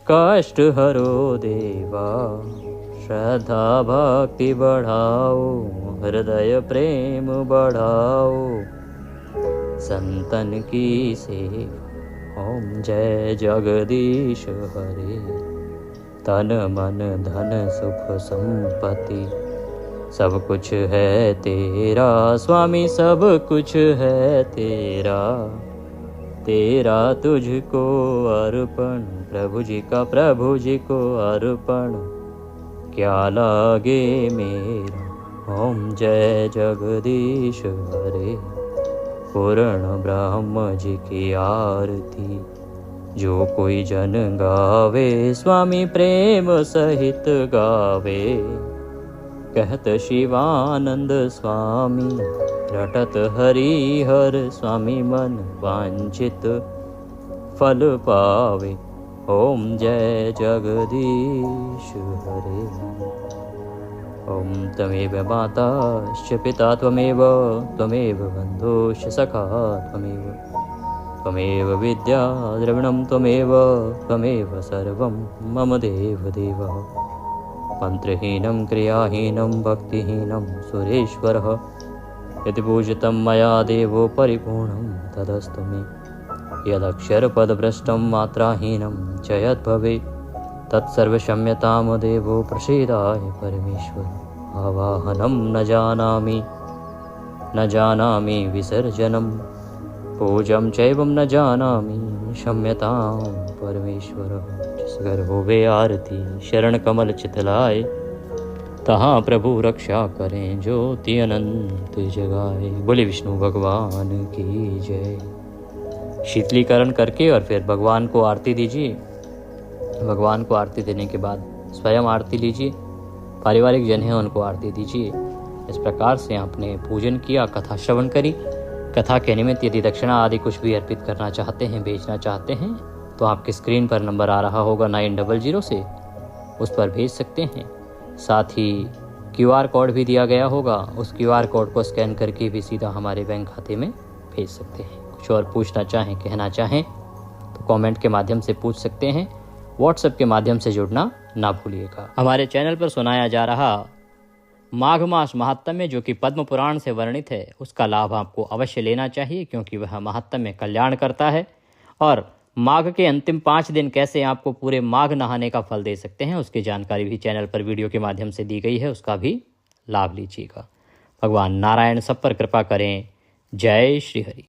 S1: कष्ट हरो देवा। श्रद्धा भक्ति बढ़ाओ, हृदय प्रेम बढ़ाओ। संतन की सेवा। ओम जय जगदीश हरे। तन मन धन सुख संपत्ति, सब कुछ है तेरा। स्वामी सब कुछ है तेरा। तेरा तुझको अर्पण, प्रभु जी का प्रभु जी को अर्पण। क्या लागे मेरा। ओम जय जगदीश हरे। पूर्ण ब्रह्म जी की आरती, जो कोई जन गावे। स्वामी प्रेम सहित गावे। कहत शिवानंद स्वामी, रटत हरिहर। स्वामी मन वांछित फल पावे। ओम जय जगदीश हरे। ओम तमेव माताश्च पिता त्वमेव, त्वमेव बन्धुश्च सखा त्वमेव। त्वमेव विद्या द्रविणं त्वमेव, त्वमेव सर्वं मम देवदेव। मंत्रहीनं क्रियाहीनं भक्तिहीनं सुरेश्वरः। यदि पूजितं मया देवो परिपूर्णं तदस्तु मे। यदक्षरपदभ्रष्टं मात्राहीनं च यद्भवेत् तत्सर्वक्षम्यतां देवो प्रसीदाय परमेश्वर। आवाहनं न जानामि विसर्जनं। पूजं चैवं न जानामि, क्षम्यतां परमेश्वर। जिस घर होवे आरती, शरण कमल चितलाए। तहाँ प्रभु रक्षा करें, ज्योति अनंत जगाए। बोले विष्णु भगवान की जय। शीतलीकरण करके और फिर भगवान को आरती दीजिए। भगवान को आरती देने के बाद स्वयं आरती लीजिए। पारिवारिक जन हैं उनको आरती दीजिए। इस प्रकार से आपने पूजन किया, कथा श्रवण करी। कथा के निमित्त यदि दक्षिणा आदि कुछ भी अर्पित करना चाहते हैं, भेजना चाहते हैं, तो आपकी स्क्रीन पर नंबर आ रहा होगा 900 से, उस पर भेज सकते हैं। साथ ही QR कोड भी दिया गया होगा, उस QR कोड को स्कैन करके भी सीधा हमारे बैंक खाते में भेज सकते हैं। कुछ और पूछना चाहें, कहना चाहें तो कमेंट के माध्यम से पूछ सकते हैं। व्हाट्सएप के माध्यम से जुड़ना ना भूलिएगा। हमारे चैनल पर सुनाया जा रहा माघ मास महात्म्य जो कि पद्म पुराण से वर्णित है, उसका लाभ आपको अवश्य लेना चाहिए, क्योंकि वह महात्म्य कल्याण करता है। और माघ के अंतिम 5 दिन कैसे आपको पूरे माघ नहाने का फल दे सकते हैं, उसकी जानकारी भी चैनल पर वीडियो के माध्यम से दी गई है, उसका भी लाभ लीजिएगा। भगवान नारायण सब पर कृपा करें। जय श्री हरि।